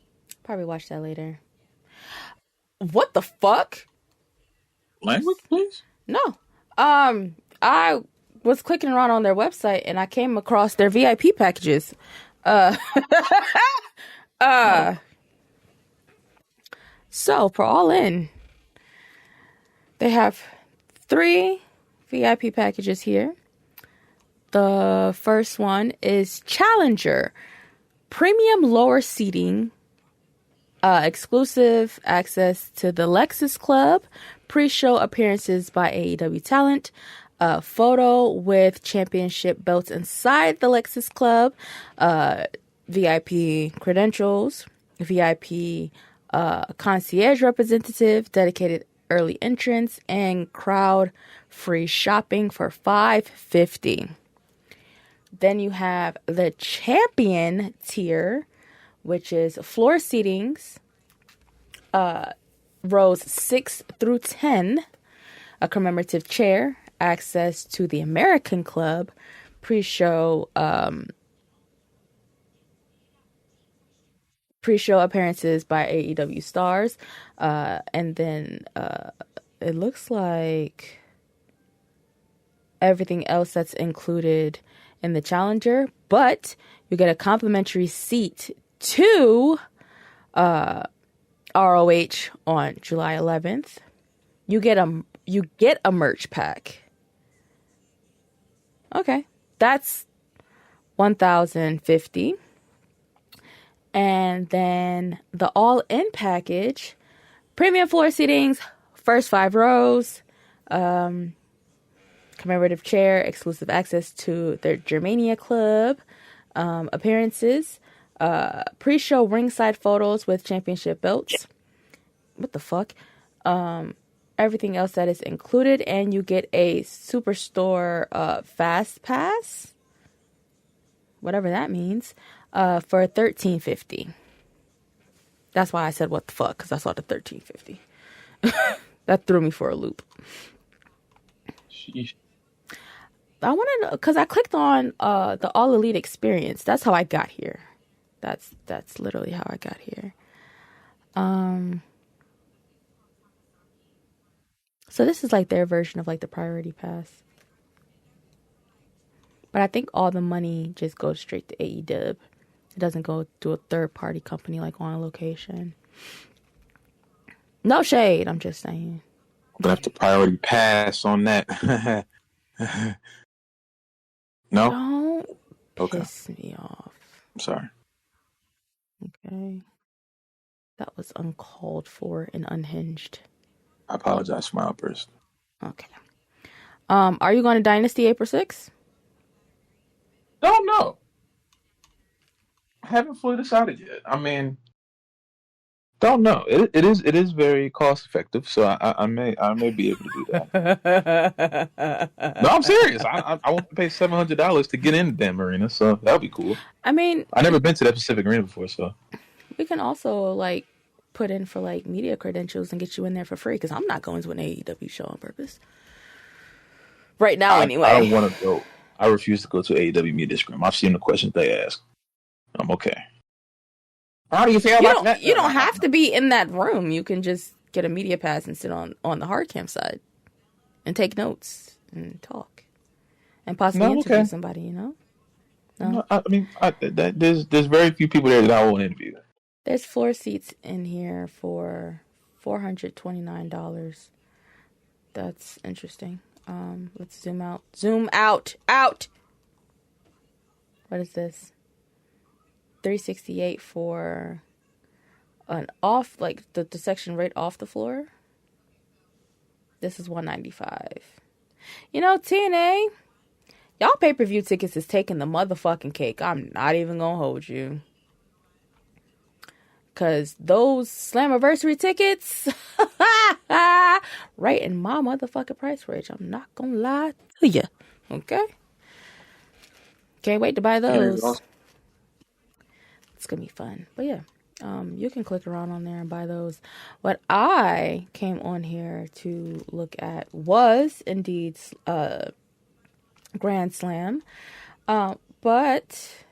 Probably watch that later. What the fuck? Language, please? No. I was clicking around on their website and I came across their VIP packages. So for All In, they have 3 VIP packages here. The first one is Challenger, premium lower seating, exclusive access to the Lexus Club, pre-show appearances by AEW talent, a photo with championship belts inside the Lexus Club, VIP credentials, VIP concierge representative, dedicated early entrance, and crowd free shopping for $550. Then you have the champion tier, which is floor seatings, rows 6 through 10, a commemorative chair, access to the American Club, pre-show appearances by AEW stars, and then it looks like everything else that's included in the Challenger, but you get a complimentary seat to ROH on July 11th. You get a merch pack. Okay, that's $1,050. And then the all-in package, premium floor seatings, first 5 rows, commemorative chair, exclusive access to their Germania Club appearances, pre-show ringside photos with championship belts. What the fuck? Everything else that is included, and you get a Superstore Fast Pass, whatever that means, for $1,350. That's why I said what the fuck, because I saw the $1,350. That threw me for a loop. Sheesh. I want to know, because I clicked on the All Elite Experience. That's how I got here. That's literally how I got here. So this is like their version of like the Priority Pass. But I think all the money just goes straight to AEW. It doesn't go to a third party company like On Location. No shade, I'm just saying. I'm gonna have to Priority Pass on that. No? Don't piss me off. I'm sorry. Okay. That was uncalled for and unhinged. I apologize for my outburst. Okay. Are you going to Dynasty April 6th? Don't know. I haven't fully decided yet. I mean, Don't know. It is very cost effective, so I may be able to do that. No, I'm serious. I want to pay $700 to get in the damn arena, so that'll be cool. I mean, I never been to that Pacific Arena before, so we can also like put in for like media credentials and get you in there for free because I'm not going to an AEW show on purpose right now. Anyway, I don't want to go. I refuse to go to AEW media scrum. I've seen the questions they ask. I'm okay. How do you feel about that? You don't have to be in that room. You can just get a media pass and sit on the hard cam side and take notes and talk and possibly interview somebody. You know. No, I mean, there's very few people there that I won't interview. There's floor seats in here for $429. That's interesting. Let's zoom out. Zoom out. Out. What is this? $368 for an off, like the section right off the floor. This is $195. You know, TNA, y'all pay-per-view tickets is taking the motherfucking cake. I'm not even gonna hold you. Because those Slammiversary tickets, right in my motherfucking price range. I'm not going to lie to you. Okay? Can't wait to buy those. It's going to be fun. But yeah, you can click around on there and buy those. What I came on here to look at was indeed Grand Slam. But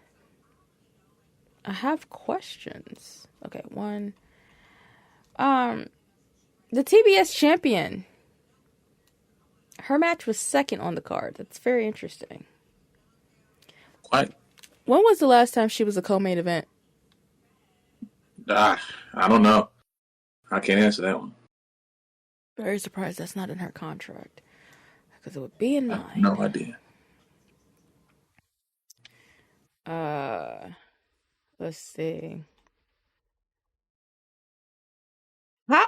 I have questions. Okay, one. The TBS champion. Her match was second on the card. That's very interesting. What? When was the last time she was a co-main event? I don't know. I can't answer that one. Very surprised that's not in her contract. Because it would be in mine. No idea. Let's see.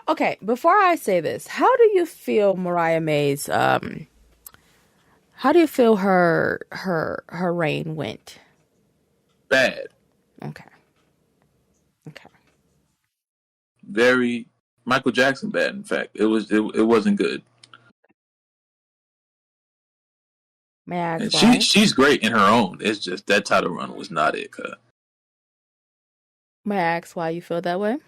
Okay, before I say this, how do you feel Mariah May's how do you feel her reign went? Bad. Okay. Very Michael Jackson bad, in fact. It wasn't good. May I ask and why? She's great in her own. It's just that title run was not it. May I ask why you feel that way?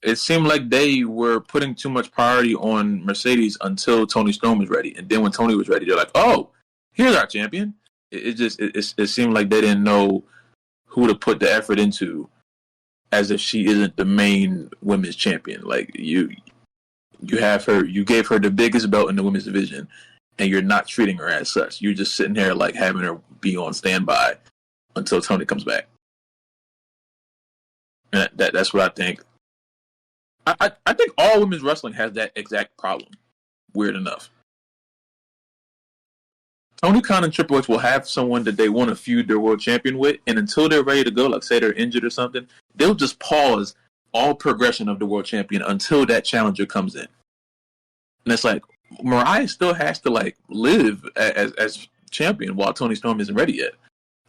It seemed like they were putting too much priority on Mercedes until Toni Storm was ready, and then when Toni was ready, they're like, "Oh, here's our champion." It seemed like they didn't know who to put the effort into, as if she isn't the main women's champion. Like you have her, you gave her the biggest belt in the women's division, and you're not treating her as such. You're just sitting here like having her be on standby until Toni comes back. And that's what I think. I think all women's wrestling has that exact problem. Weird enough. Tony Khan and Triple H will have someone that they want to feud their world champion with, and until they're ready to go, like say they're injured or something, they'll just pause all progression of the world champion until that challenger comes in. And it's like, Mariah still has to like live as champion while Toni Storm isn't ready yet.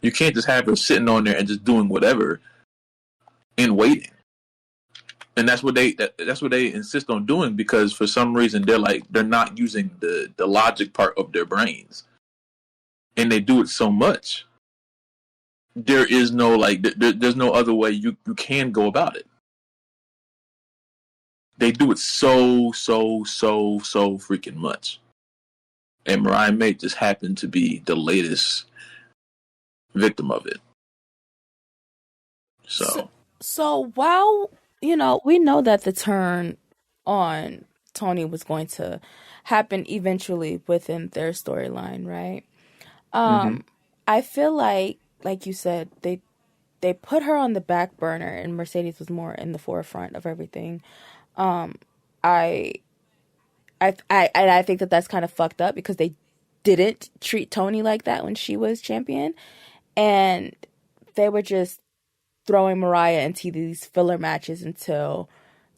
You can't just have her sitting on there and just doing whatever and waiting. And that's what they insist on doing, because for some reason they're not using the logic part of their brains, and they do it so much. There is no there's no other way you can go about it. They do it so freaking much, and Mariah May just happened to be the latest victim of it. So while we know that the turn on Toni was going to happen eventually within their storyline, right? I feel like you said, they put her on the back burner and Mercedes was more in the forefront of everything. I think that that's kind of fucked up, because they didn't treat Toni like that when she was champion, and they were just throwing Mariah into these filler matches until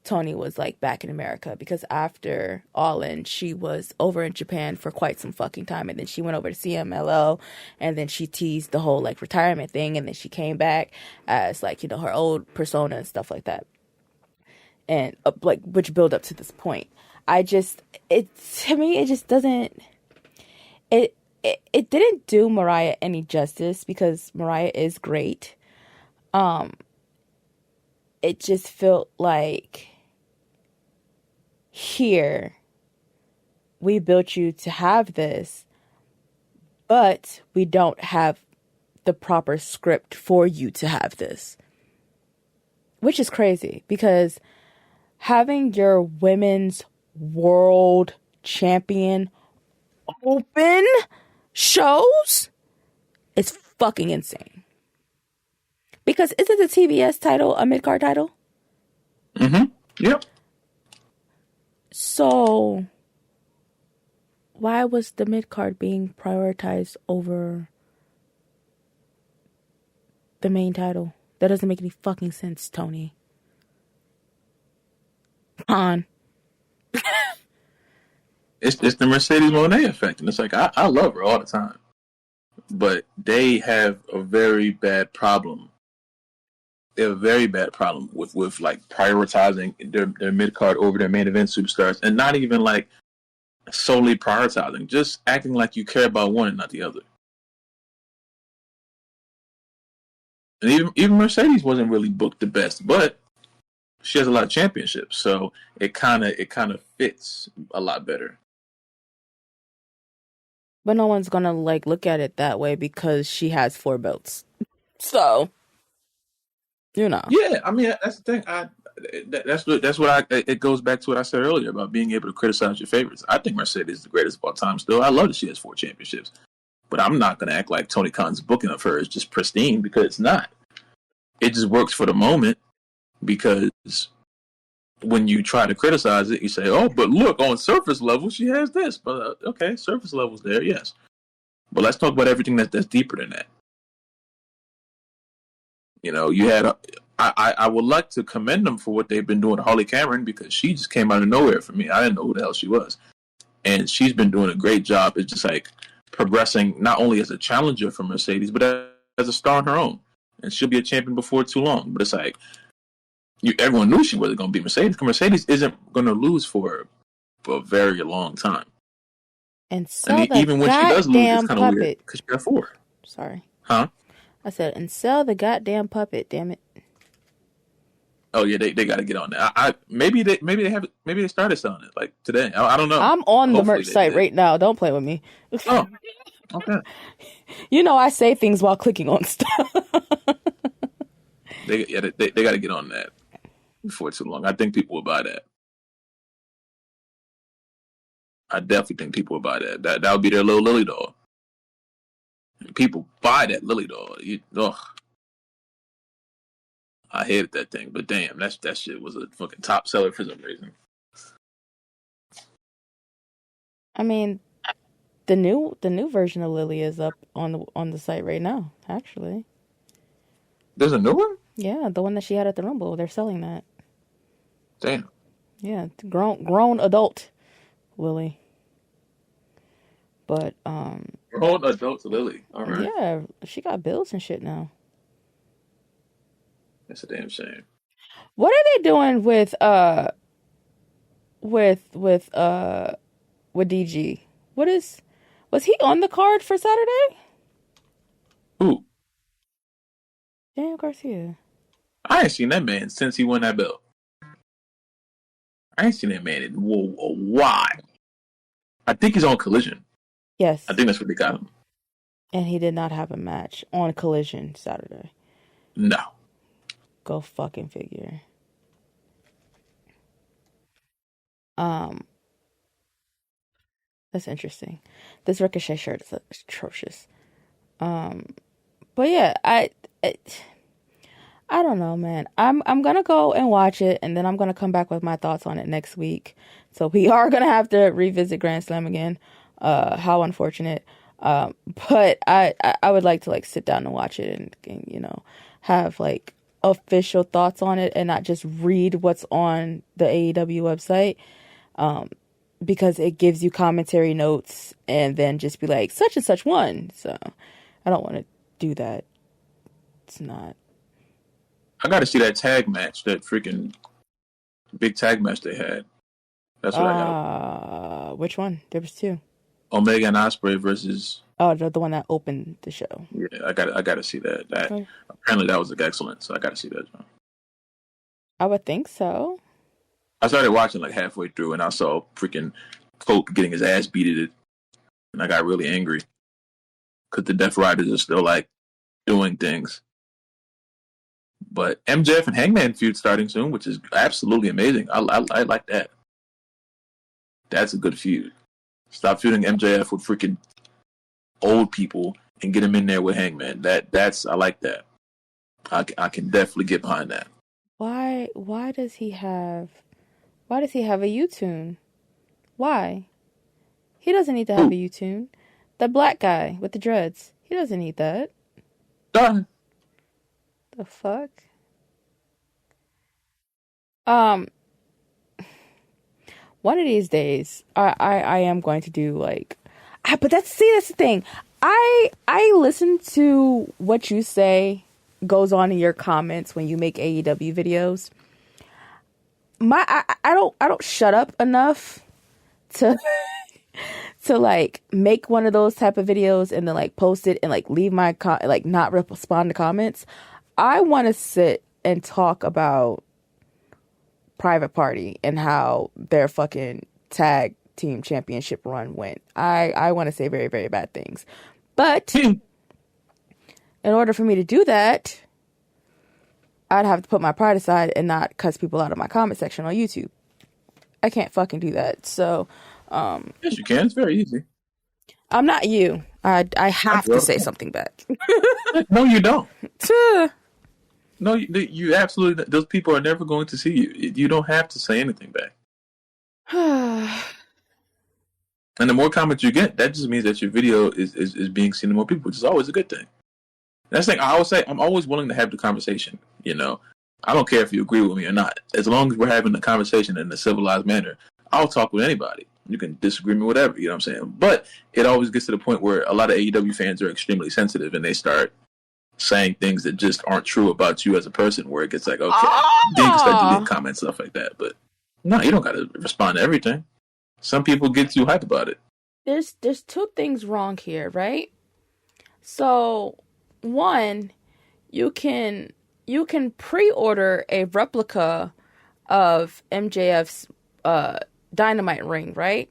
Toni was like back in America, because after All In, she was over in Japan for quite some fucking time, and then she went over to CMLL, and then she teased the whole like retirement thing, and then she came back as like her old persona and stuff like that. and like which build up to this point. To me it just doesn't it didn't do Mariah any justice because Mariah is great. It just felt like, here, we built you to have this, but we don't have the proper script for you to have this. Which is crazy, because having your women's world champion open shows is fucking insane. Because isn't the TBS title a mid-card title? Mm-hmm. Yep. So, why was the mid-card being prioritized over the main title? That doesn't make any fucking sense, Tony. Come on. It's the Mercedes Moné effect. And it's like, I love her all the time. But they have a very bad problem. They have a very bad problem with like prioritizing their mid card over their main event superstars, and not even like solely prioritizing, just acting like you care about one and not the other. And even Mercedes wasn't really booked the best, but she has a lot of championships, so it kind of fits a lot better. But no one's gonna like look at it that way because she has 4 belts. So, you know. Yeah, I mean that's the thing. That's what it goes back to what I said earlier about being able to criticize your favorites. I think Mercedes is the greatest of all time still. I love that she has 4 championships. But I'm not going to act like Tony Khan's booking of her is just pristine, because it's not. It just works for the moment, because when you try to criticize it, you say, oh, but look, on surface level, she has this. But okay, surface level's there, yes. But let's talk about everything that's deeper than that. You know, you had I would like to commend them for what they've been doing to Harley Cameron, because she just came out of nowhere for me. I didn't know who the hell she was. And she's been doing a great job. It's just like progressing not only as a challenger for Mercedes, but as a star on her own. And she'll be a champion before too long. But it's like, everyone knew she wasn't going to be Mercedes, because Mercedes isn't going to lose for a very long time. And even when she does lose, it's kind of weird, because she got 4. Sorry. Huh? I said, and sell the goddamn puppet, damn it. Oh yeah, they got to get on that. Maybe they started selling it like today. I don't know. I'm on the merch site right now. Don't play with me. Oh, okay. You know I say things while clicking on stuff. They got to get on that before too long. I think people will buy that. I definitely think people will buy that. That would be their little Lily doll. People buy that Lily doll. I hated that thing, but damn, that shit was a fucking top seller for some reason. I mean, the new version of Lily is up on the site right now. Actually, there's a new one. Yeah, the one that she had at the Rumble. They're selling that. Damn. Yeah, grown adult Lily. But grown adult Lily. All right. Yeah, she got bills and shit now. That's a damn shame. What are they doing with DG? Was he on the card for Saturday? Who? Daniel Garcia. I ain't seen that man since he won that belt. I ain't seen that man in a while. I think he's on Collision. Yes. I think that's where they got him. And he did not have a match on Collision Saturday. No. Go fucking figure. That's interesting. This Ricochet shirt is atrocious. But yeah, I don't know, man. I'm gonna go and watch it, and then I'm gonna come back with my thoughts on it next week. So we are gonna have to revisit Grand Slam again. How unfortunate. But I would like to like sit down and watch it and you know have like official thoughts on it and not just read what's on the AEW website. Because it gives you commentary notes and then just be like such and such won. So I don't want to do that. It's not. I got to see that tag match that freaking big tag match they had. That's what I got. Which one? There was two. Omega and Ospreay versus. Oh, the one that opened the show. Yeah, I got to see that. Okay. Apparently that was excellent, so I got to see that. I would think so. I started watching like halfway through, and I saw freaking Colt getting his ass beat at it, and I got really angry because the Death Riders are still like doing things. But MJF and Hangman feud starting soon, which is absolutely amazing. I like that. That's a good feud. Stop feuding MJF with freaking old people and get him in there with Hangman. That's I like that. I can definitely get behind that. Why does he have a U-tune? Why? He doesn't need to have a U-tune. The black guy with the dreads. He doesn't need that. Done. The fuck? One of these days, I am going to do like, but that's the thing. I listen to what you say goes on in your comments when you make AEW videos. I don't shut up enough to to like make one of those type of videos and then like post it and like leave my like not respond to comments. I want to sit and talk about Private Party and how their fucking tag team championship run went. I want to say very, very bad things. But in order for me to do that, I'd have to put my pride aside and not cuss people out of my comment section on YouTube. I can't fucking do that. So, yes, you can. It's very easy. I'm not you. I have to say something back. No, you don't. No, you absolutely. Those people are never going to see you. You don't have to say anything back. And the more comments you get, that just means that your video is being seen to more people, which is always a good thing. That's the thing I always say. I'm always willing to have the conversation. You know, I don't care if you agree with me or not. As long as we're having the conversation in a civilized manner, I'll talk with anybody. You can disagree with me, whatever. You know what I'm saying? But it always gets to the point where a lot of AEW fans are extremely sensitive and they start saying things that just aren't true about you as a person, where it gets like, okay, then you start to get comments, stuff like that. But no, you don't got to respond to everything. Some people get too hyped about it. There's two things wrong here, right? So, one, you can pre-order a replica of MJF's Dynamite ring, right?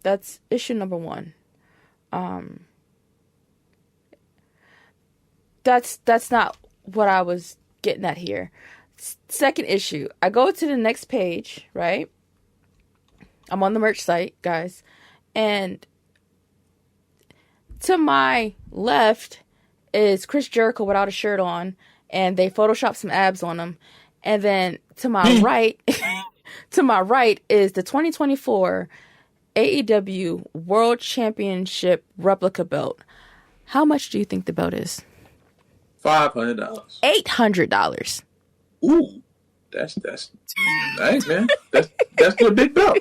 That's issue number one. That's not what I was getting at here. Second issue, I go to the next page, right? I'm on the merch site, guys. And to my left is Chris Jericho without a shirt on, and they photoshopped some abs on him. And then to my right, is the 2024 AEW World Championship replica belt. How much do you think the belt is? $500. $800. Ooh, that's nice, man. That's for a big belt.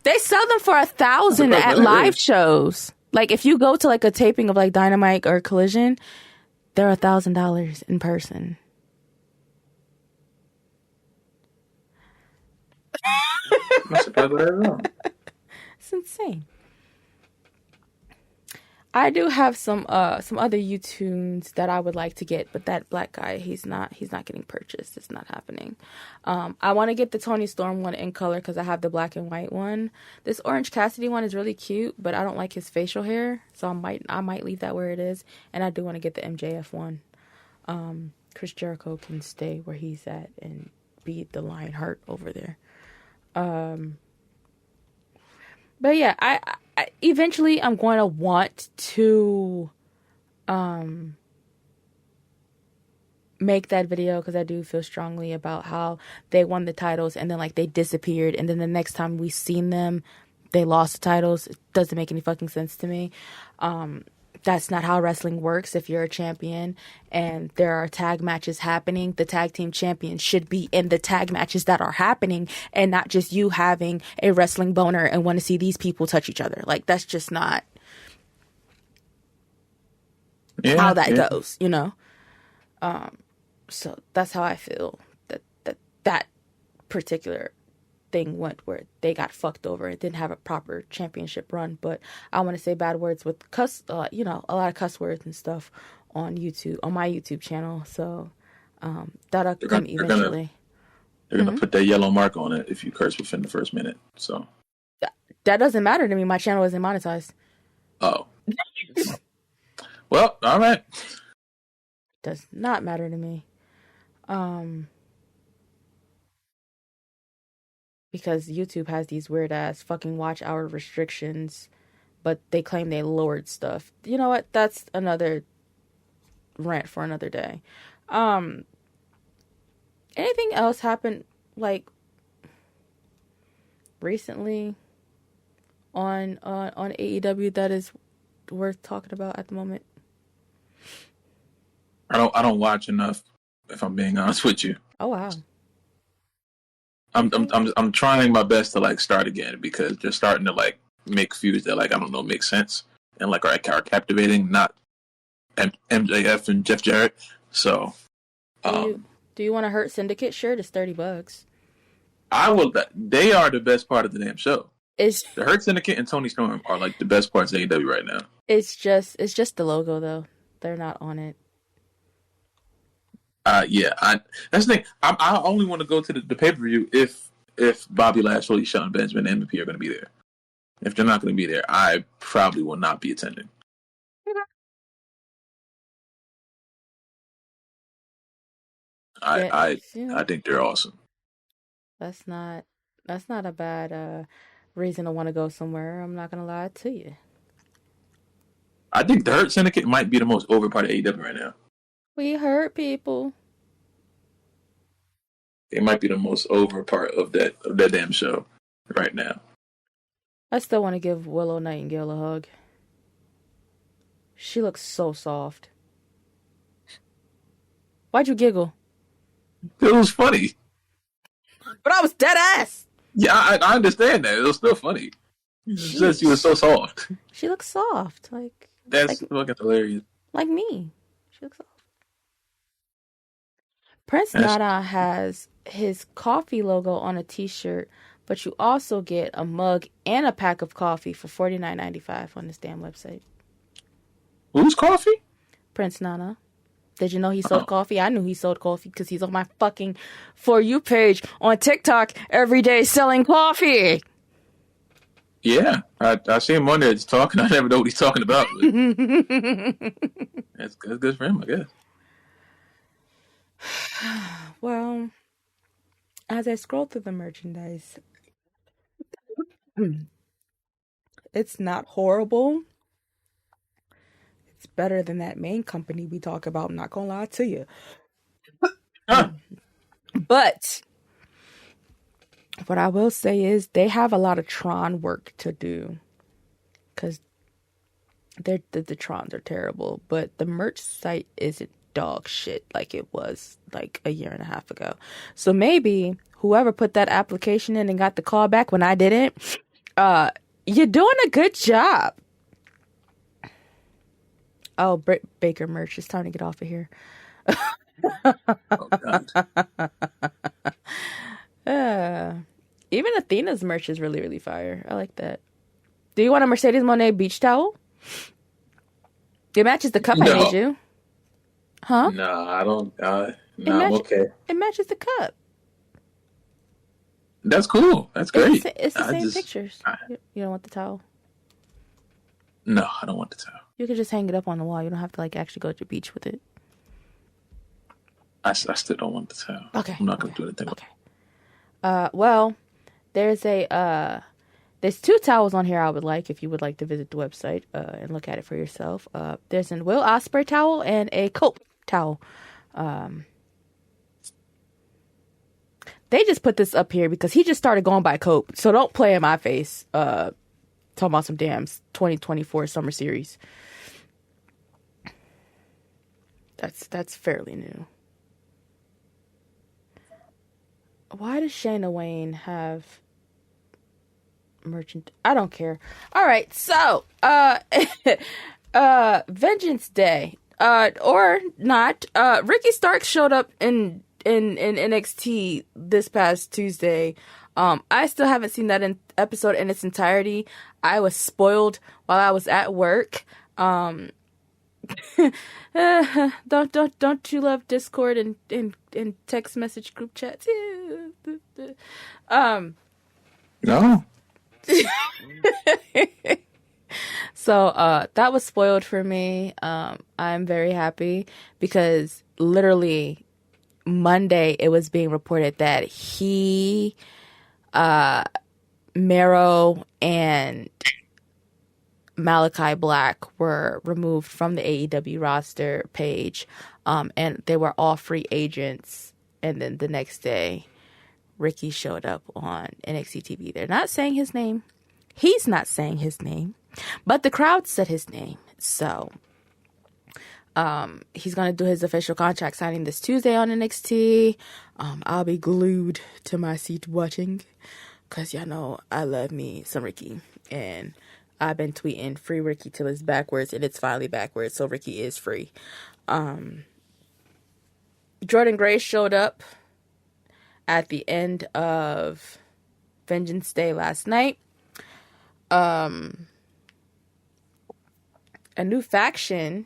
They sell them for $1,000 at live shows. Like if you go to like a taping of like Dynamite or Collision, they're $1,000 in person. I'm surprised I don't know. It's insane. I do have some other U-tunes that I would like to get, but that black guy, he's not getting purchased. It's not happening. I want to get the Tony Storm one in color because I have the black and white one. This Orange Cassidy one is really cute, but I don't like his facial hair, so I might leave that where it is. And I do want to get the MJF one. Chris Jericho can stay where he's at and be the Lionheart over there. But yeah, I eventually I'm going to want to make that video because I do feel strongly about how they won the titles and then like they disappeared, and then the next time we seen them they lost the titles. It doesn't make any fucking sense to me. That's not how wrestling works. If you're a champion and there are tag matches happening, the tag team champion should be in the tag matches that are happening and not just you having a wrestling boner and want to see these people touch each other. Like, that's just not how that goes, you know? So that's how I feel that that particular thing went where they got fucked over and didn't have a proper championship run. But I want to say bad words with a lot of cuss words and stuff on YouTube, on my YouTube channel. So that'll come eventually. They're gonna put that yellow mark on it if you curse within the first minute. So that doesn't matter to me. My channel isn't monetized. Oh. Well, all right. Does not matter to me. Because YouTube has these weird ass fucking watch hour restrictions, but they claim they lowered stuff. You know what? That's another rant for another day. Anything else happened like recently on AEW that is worth talking about at the moment? I don't watch enough, if I'm being honest with you. Oh wow. I'm trying my best to like start again because they're starting to like make feuds that like I don't know make sense and like are captivating, not MJF and Jeff Jarrett. So, do you want to hurt Syndicate? Sure, it's $30. I will. They are the best part of the damn show. It's the Hurt Syndicate and Tony Storm are like the best parts of AEW right now. It's just the logo though. They're not on it. Yeah, that's the thing. I only want to go to the pay per view if Bobby Lashley, Shelton Benjamin, and MVP are going to be there. If they're not going to be there, I probably will not be attending. I think they're awesome. That's not a bad reason to want to go somewhere. I'm not going to lie to you. I think the Hurt Syndicate might be the most over part of AEW right now. We hurt people. They might be the most over part of that damn show right now. I still want to give Willow Nightingale a hug. She looks so soft. Why'd you giggle? It was funny. But I was dead ass. Yeah, I understand that. It was still funny. She said she was so soft. She looks soft. That's fucking hilarious. Like me. She looks soft. Prince Nana has his coffee logo on a t-shirt, but you also get a mug and a pack of coffee for $49.95 on this damn website. Who's coffee? Prince Nana. Did you know he sold coffee? I knew he sold coffee because he's on my fucking For You page on TikTok every day selling coffee. Yeah, I see him on there just talking. I never know what he's talking about. That's good for him, I guess. Well, as I scroll through the merchandise, it's not horrible. It's better than that main company we talk about. I'm not gonna lie to you. But what I will say is they have a lot of Tron work to do because the Trons are terrible. But the merch site isn't dog shit like it was like a year and a half ago. So maybe whoever put that application in and got the call back when I didn't, you're doing a good job. Oh, Britt Baker merch. It's time to get off of here. Oh, God. Even Athena's merch is really, really fire. I like that. Do you want a Mercedes Moné beach towel? It matches the cup I made you. Huh? No, I don't. I'm okay. It matches the cup. That's cool. That's great. It's the same pictures. You don't want the towel? No, I don't want the towel. You could just hang it up on the wall. You don't have to actually go to the beach with it. I still don't want the towel. Okay. I'm not going to do anything. Okay. Well, there's two towels on here I would like if you would like to visit the website and look at it for yourself. There's an Will Ospreay towel and a Cope towel. They just put this up here because he just started going by Cope. So don't play in my face. Talking about some damn 2024 Summer Series. That's fairly new. Why does Shayna Wayne have merchant? I don't care. All right, so Vengeance Day, or not. Ricky Starks showed up in in NXT this past Tuesday. I still haven't seen that episode in its entirety. I was spoiled while I was at work. Don't you love Discord and text message group chats? No. So that was spoiled for me. I'm very happy because literally Monday it was being reported that Mero and Malachi Black were removed from the AEW roster page, and they were all free agents. And then the next day, Ricky showed up on NXT TV. They're not saying his name. He's not saying his name, but the crowd said his name. So he's going to do his official contract signing this Tuesday on NXT. I'll be glued to my seat watching because y'all know I love me some Ricky. And I've been tweeting free Ricky till it's backwards, and it's finally backwards. So Ricky is free. Jordan Grace showed up at the end of Vengeance Day last night. A new faction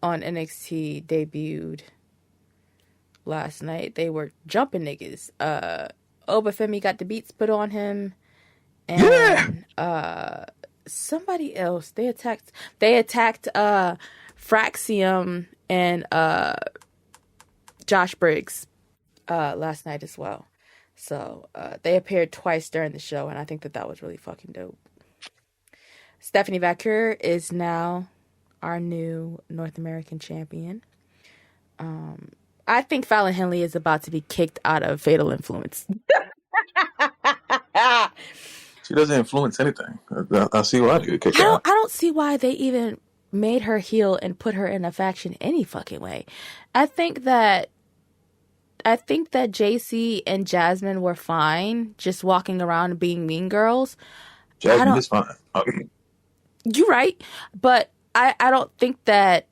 on NXT debuted last night. They were jumping niggas. Obafemi got the beats put on him. And somebody else. They attacked Fraxium and Josh Briggs last night as well. So they appeared twice during the show, and I think that was really fucking dope. Stephanie Vaquer is now our new North American champion. I think Fallon Henley is about to be kicked out of Fatal Influence. She doesn't influence anything. I see why they get kicked out. I don't see why they even made her heel and put her in a faction any fucking way. I think that JC and Jasmine were fine just walking around and being mean girls. Jasmine is fine. Okay. You're right, but I don't think that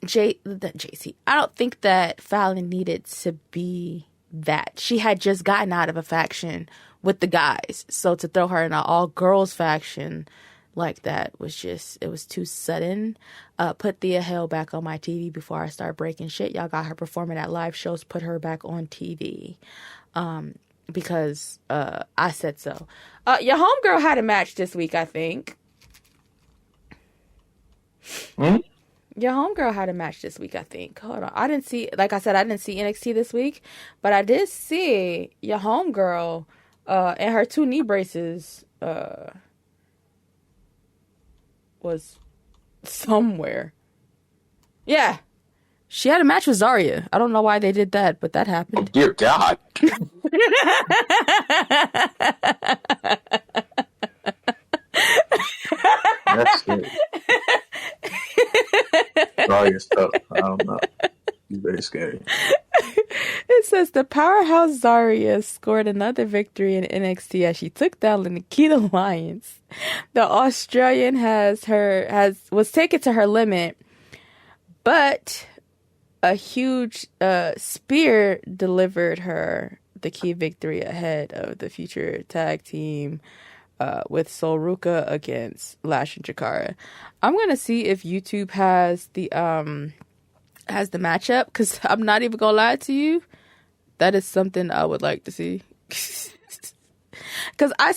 JC. I don't think that Fallon needed to be that. She had just gotten out of a faction with the guys, so to throw her in an all girls faction like that was it was too sudden. Put Thea Hale back on my TV before I start breaking shit. Y'all got her performing at live shows. Put her back on TV. Because I said so. Your homegirl had a match this week, I think. Your homegirl had a match this week, I think. Hold on. I didn't see NXT this week, but I did see your homegirl and her 2 knee braces was somewhere. Yeah. She had a match with Zarya. I don't know why they did that, but that happened. Oh, dear God. That's scary. Zarya's tough. I don't know. She's very scary. It says the powerhouse Zarya scored another victory in NXT as she took down Nikita Lyons. The Australian was taken to her limit, but a huge spear delivered her the key victory ahead of the future tag team with Sol Ruka against Lash and Jakara. I'm gonna see if YouTube has the matchup, because I'm not even gonna lie to you, that is something I would like to see. Because I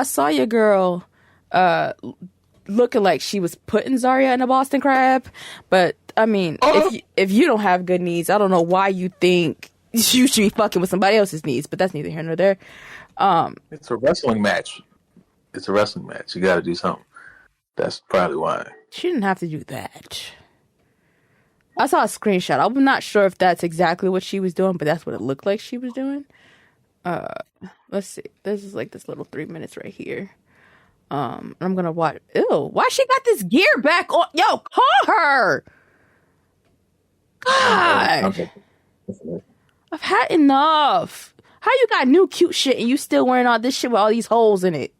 saw your girl looking like she was putting Zarya in a Boston Crab, but I mean, if you don't have good knees, I don't know why you think you should be fucking with somebody else's knees, but that's neither here nor there. It's a wrestling match. You got to do something. That's probably why. She didn't have to do that. I saw a screenshot. I'm not sure if that's exactly what she was doing, but that's what it looked like she was doing. Let's see. This is like this little 3 minutes right here. I'm gonna watch. Ew, why she got this gear back on? Yo, call her. God, I've had enough. How you got new cute shit and you still wearing all this shit with all these holes in it?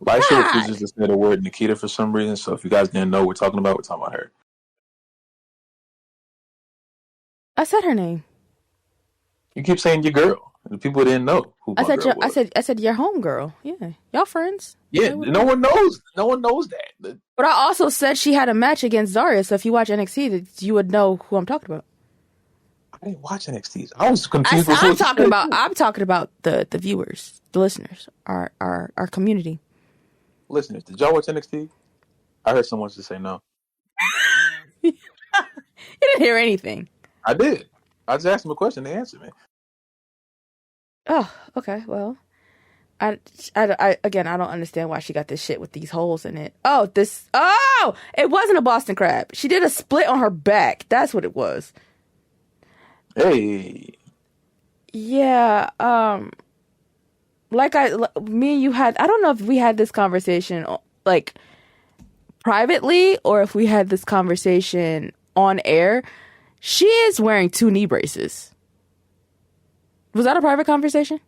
Lysha refuses to say the word Nikita for some reason. So if you guys didn't know what we're talking about her. I said her name. You keep saying your girl. The people didn't know who my girl was. I said your homegirl. Yeah, y'all friends. Yeah, no one knows. No one knows that. But I also said she had a match against Zarya. So if you watch NXT, you would know who I'm talking about. I didn't watch NXT. I was confused. I'm talking about the viewers, the listeners, our community. Listeners, did y'all watch NXT? I heard someone just say no. You didn't hear anything. I did. I just asked them a question. They answered me. Oh, okay. Well, I again, I don't understand why she got this shit with these holes in it. It wasn't a Boston Crab. She did a split on her back. That's what it was. Hey. Yeah. Me and you had, I don't know if we had this conversation like privately or if we had this conversation on air. She is wearing 2 knee braces. Was that a private conversation?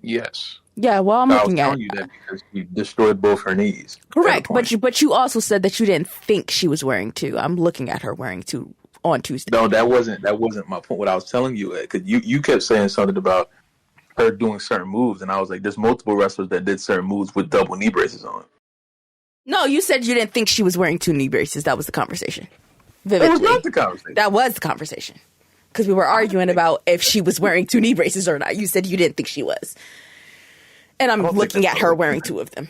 Yes. Yeah, well, I'm looking at you that because she destroyed both her knees. Correct, but you also said that you didn't think she was wearing 2. I'm looking at her wearing 2 on Tuesday. No, that wasn't my point. What I was telling you, because you kept saying something about her doing certain moves, and I was like, there's multiple wrestlers that did certain moves with double knee braces on. No, you said you didn't think she was wearing 2 knee braces. That was the conversation. Vividly. That was not the conversation. That was the conversation. Because we were arguing about if she was wearing 2 knee braces or not. You said you didn't think she was. And I'm looking at her wearing 2 of them.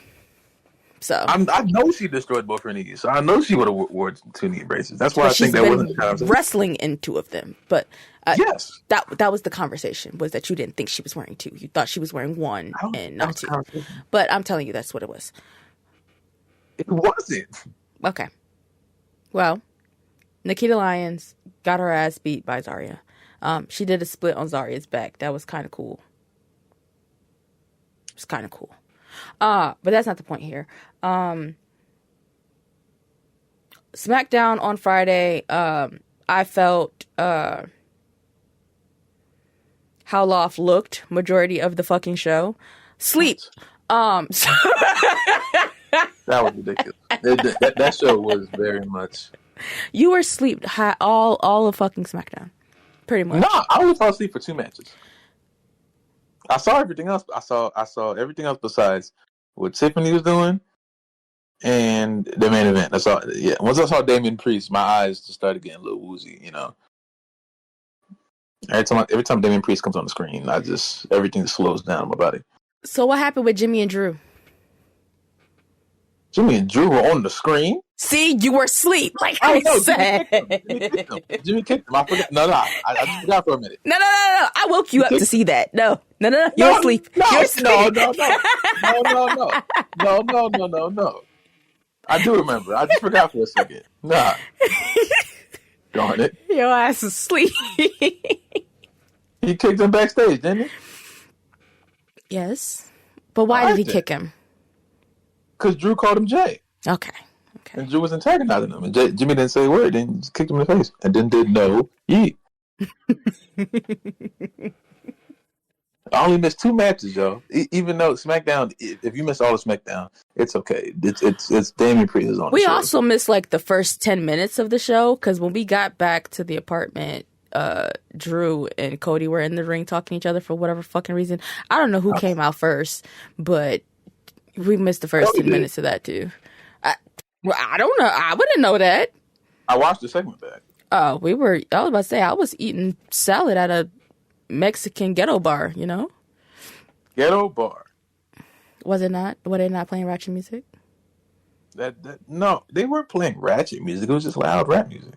So I know she destroyed both her knees. So I know she would have worn 2 knee braces. That's why I think that wasn't the conversation. Wrestling in 2 of them. But yes. That was the conversation, was that you didn't think she was wearing 2. You thought she was wearing 1 and not 2. But I'm telling you, that's what it was. It wasn't. Okay. Well, Nikita Lyons got her ass beat by Zarya. She did a split on Zarya's back. That was kind of cool. It's kind of cool. But that's not the point here. SmackDown on Friday, I felt how Laf looked majority of the fucking show. Sleep. That was ridiculous. That show was very much. You were asleep all of fucking SmackDown, pretty much. No, I only fell asleep for 2 matches. I saw everything else. I saw everything else besides what Tiffany was doing and the main event. That's all. Yeah, once I saw Damian Priest, my eyes just started getting a little woozy. You know, every time Damian Priest comes on the screen, everything slows down in my body. So what happened with Jimmy and Drew? Jimmy and Drew were on the screen. See, you were asleep, like I said. Jimmy kicked him. I forgot. No, I just forgot for a minute. No. I woke you up to see that. No. You're asleep. You're asleep. No. I do remember. I just forgot for a second. Nah. Darn it. Your ass is asleep. He kicked him backstage, didn't he? Yes. But why did he kick him? Because Drew called him Jay. Okay. And Drew was antagonizing him. And Jimmy didn't say a word. Then just kicked him in the face. And then did no yeet. I only missed 2 matches, y'all. Even though SmackDown, if you miss all of SmackDown, it's okay. It's Damian Priest is on the show. We also missed like the first 10 minutes of the show because when we got back to the apartment, Drew and Cody were in the ring talking to each other for whatever fucking reason. I don't know who came out first, but we missed the first 10 minutes of that too. I don't know. I wouldn't know that. I watched the segment back. I was about to say, I was eating salad at a Mexican ghetto bar, you know? Ghetto bar. Was it not? Were they not playing ratchet music? No, they weren't playing ratchet music. It was just loud rap music.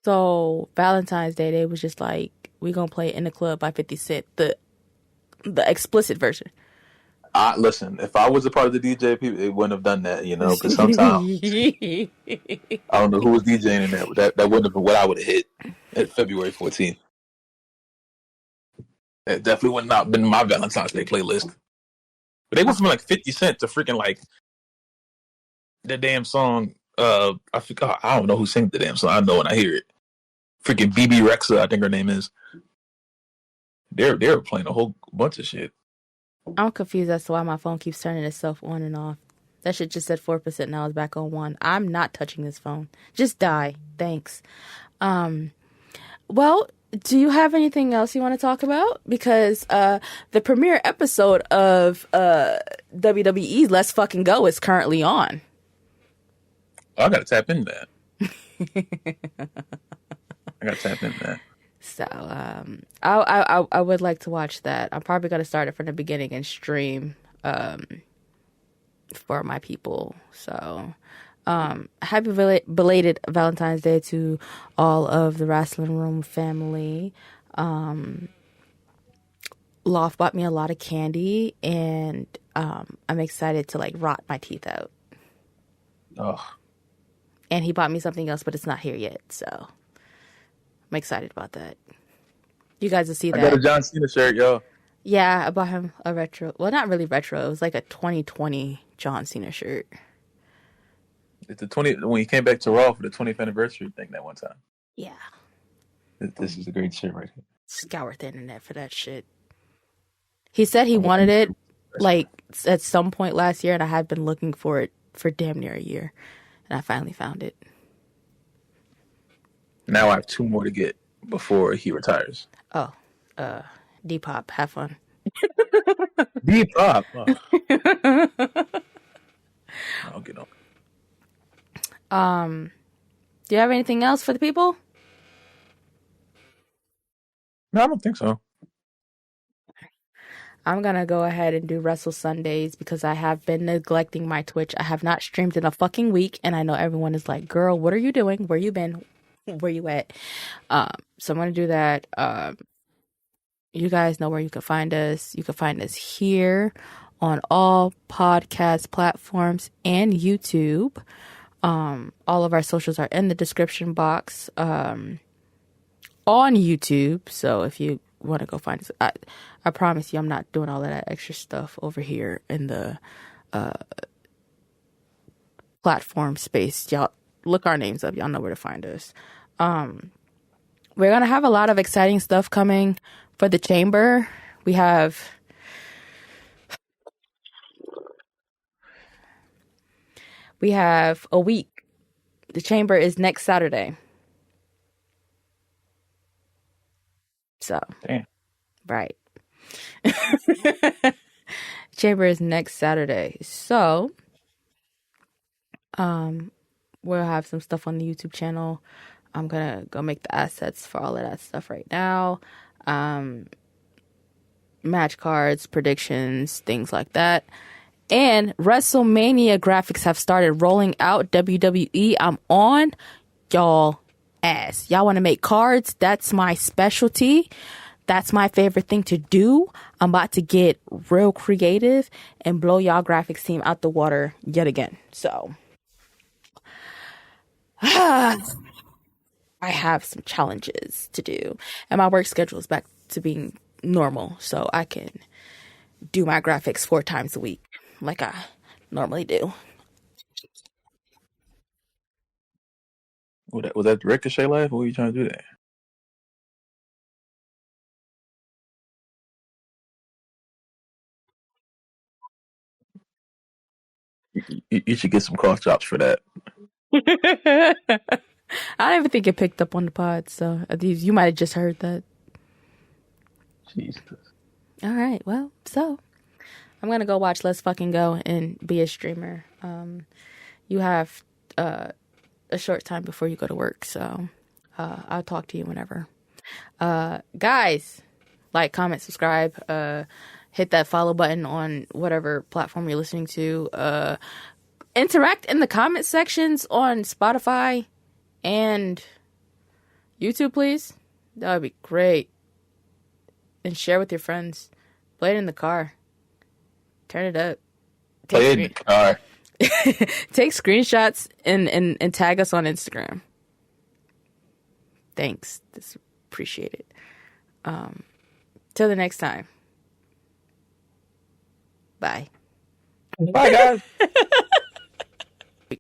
So, Valentine's Day, they was just like, we gonna play In the Club by 50 Cent, the explicit version. Listen, if I was a part of the DJ people, it wouldn't have done that, you know, because sometimes I don't know who was DJing in that, but that wouldn't have been what I would have hit at February 14th. It definitely would not have been my Valentine's Day playlist. But they went from like 50 Cent to freaking like the damn song. I don't know who sings the damn song. I know when I hear it. Freaking BB Rexa, I think her name is. They were playing a whole bunch of shit. I'm confused as to why my phone keeps turning itself on and off. That shit just said 4%. Now it's back on 1. I'm not touching this phone. Just die. Thanks. Well, do you have anything else you want to talk about? Because the premiere episode of WWE's Let's Fucking Go is currently on. Oh, I gotta tap into that. I gotta tap into that. So I would like to watch that. I'm probably gonna start it from the beginning and stream for my people. So happy belated Valentine's Day to all of the Wrasslin Room family. Laf bought me a lot of candy, and I'm excited to like rot my teeth out. Oh, And he bought me something else, but it's not here yet. So I'm excited about that. You guys will see that. I got a John Cena shirt, yo. Yeah, I bought him a retro. Well, not really retro. It was like a 2020 John Cena shirt. It's the 20 when he came back to Raw for the 20th anniversary thing that one time. Yeah. This is a great shirt right here. Scour the internet for that shit. He said he wanted it like at some point last year, and I had been looking for it for damn near a year, and I finally found it. Now I have 2 more to get before he retires. Oh, Depop, have fun. Depop. I'll get on. Do you have anything else for the people? No, I don't think so. I'm going to go ahead and do Wrestle Sundays because I have been neglecting my Twitch. I have not streamed in a fucking week, and I know everyone is like, girl, what are you doing? Where you been? Where you at? So I'm going to do that. You guys know where you can find us. You can find us here on all podcast platforms and YouTube. All of our socials are in the description box on YouTube. So if you want to go find us, I promise you I'm not doing all of that extra stuff over here in the platform space. Y'all look our names up. Y'all know where to find us. We're going to have a lot of exciting stuff coming for the chamber. We have a week. The chamber is next Saturday. So, Damn. Right. Chamber is next Saturday. So, we'll have some stuff on the YouTube channel. I'm going to go make the assets for all of that stuff right now. Match cards, predictions, things like that. And WrestleMania graphics have started rolling out. WWE, I'm on y'all ass. Y'all want to make cards? That's my specialty. That's my favorite thing to do. I'm about to get real creative and blow y'all graphics team out the water yet again. So, I have some challenges to do. And my work schedule is back to being normal. So I can do my graphics 4 times a week like I normally do. Was that the Ricochet live? What were you trying to do there? You should get some cough drops for that. I don't even think it picked up on the pod, so you might have just heard that. Jesus. All right, well, so I'm gonna go watch Let's Fucking Go and be a streamer. You have a short time before you go to work, so I'll talk to you whenever. Guys, like, comment, subscribe, hit that follow button on whatever platform you're listening to. Interact in the comment sections on Spotify and YouTube, please. That would be great. And share with your friends. Play it in the car. Turn it up. Play it in the car. Take screenshots and tag us on Instagram. Thanks. Appreciate it. Till the next time. Bye. Bye, guys.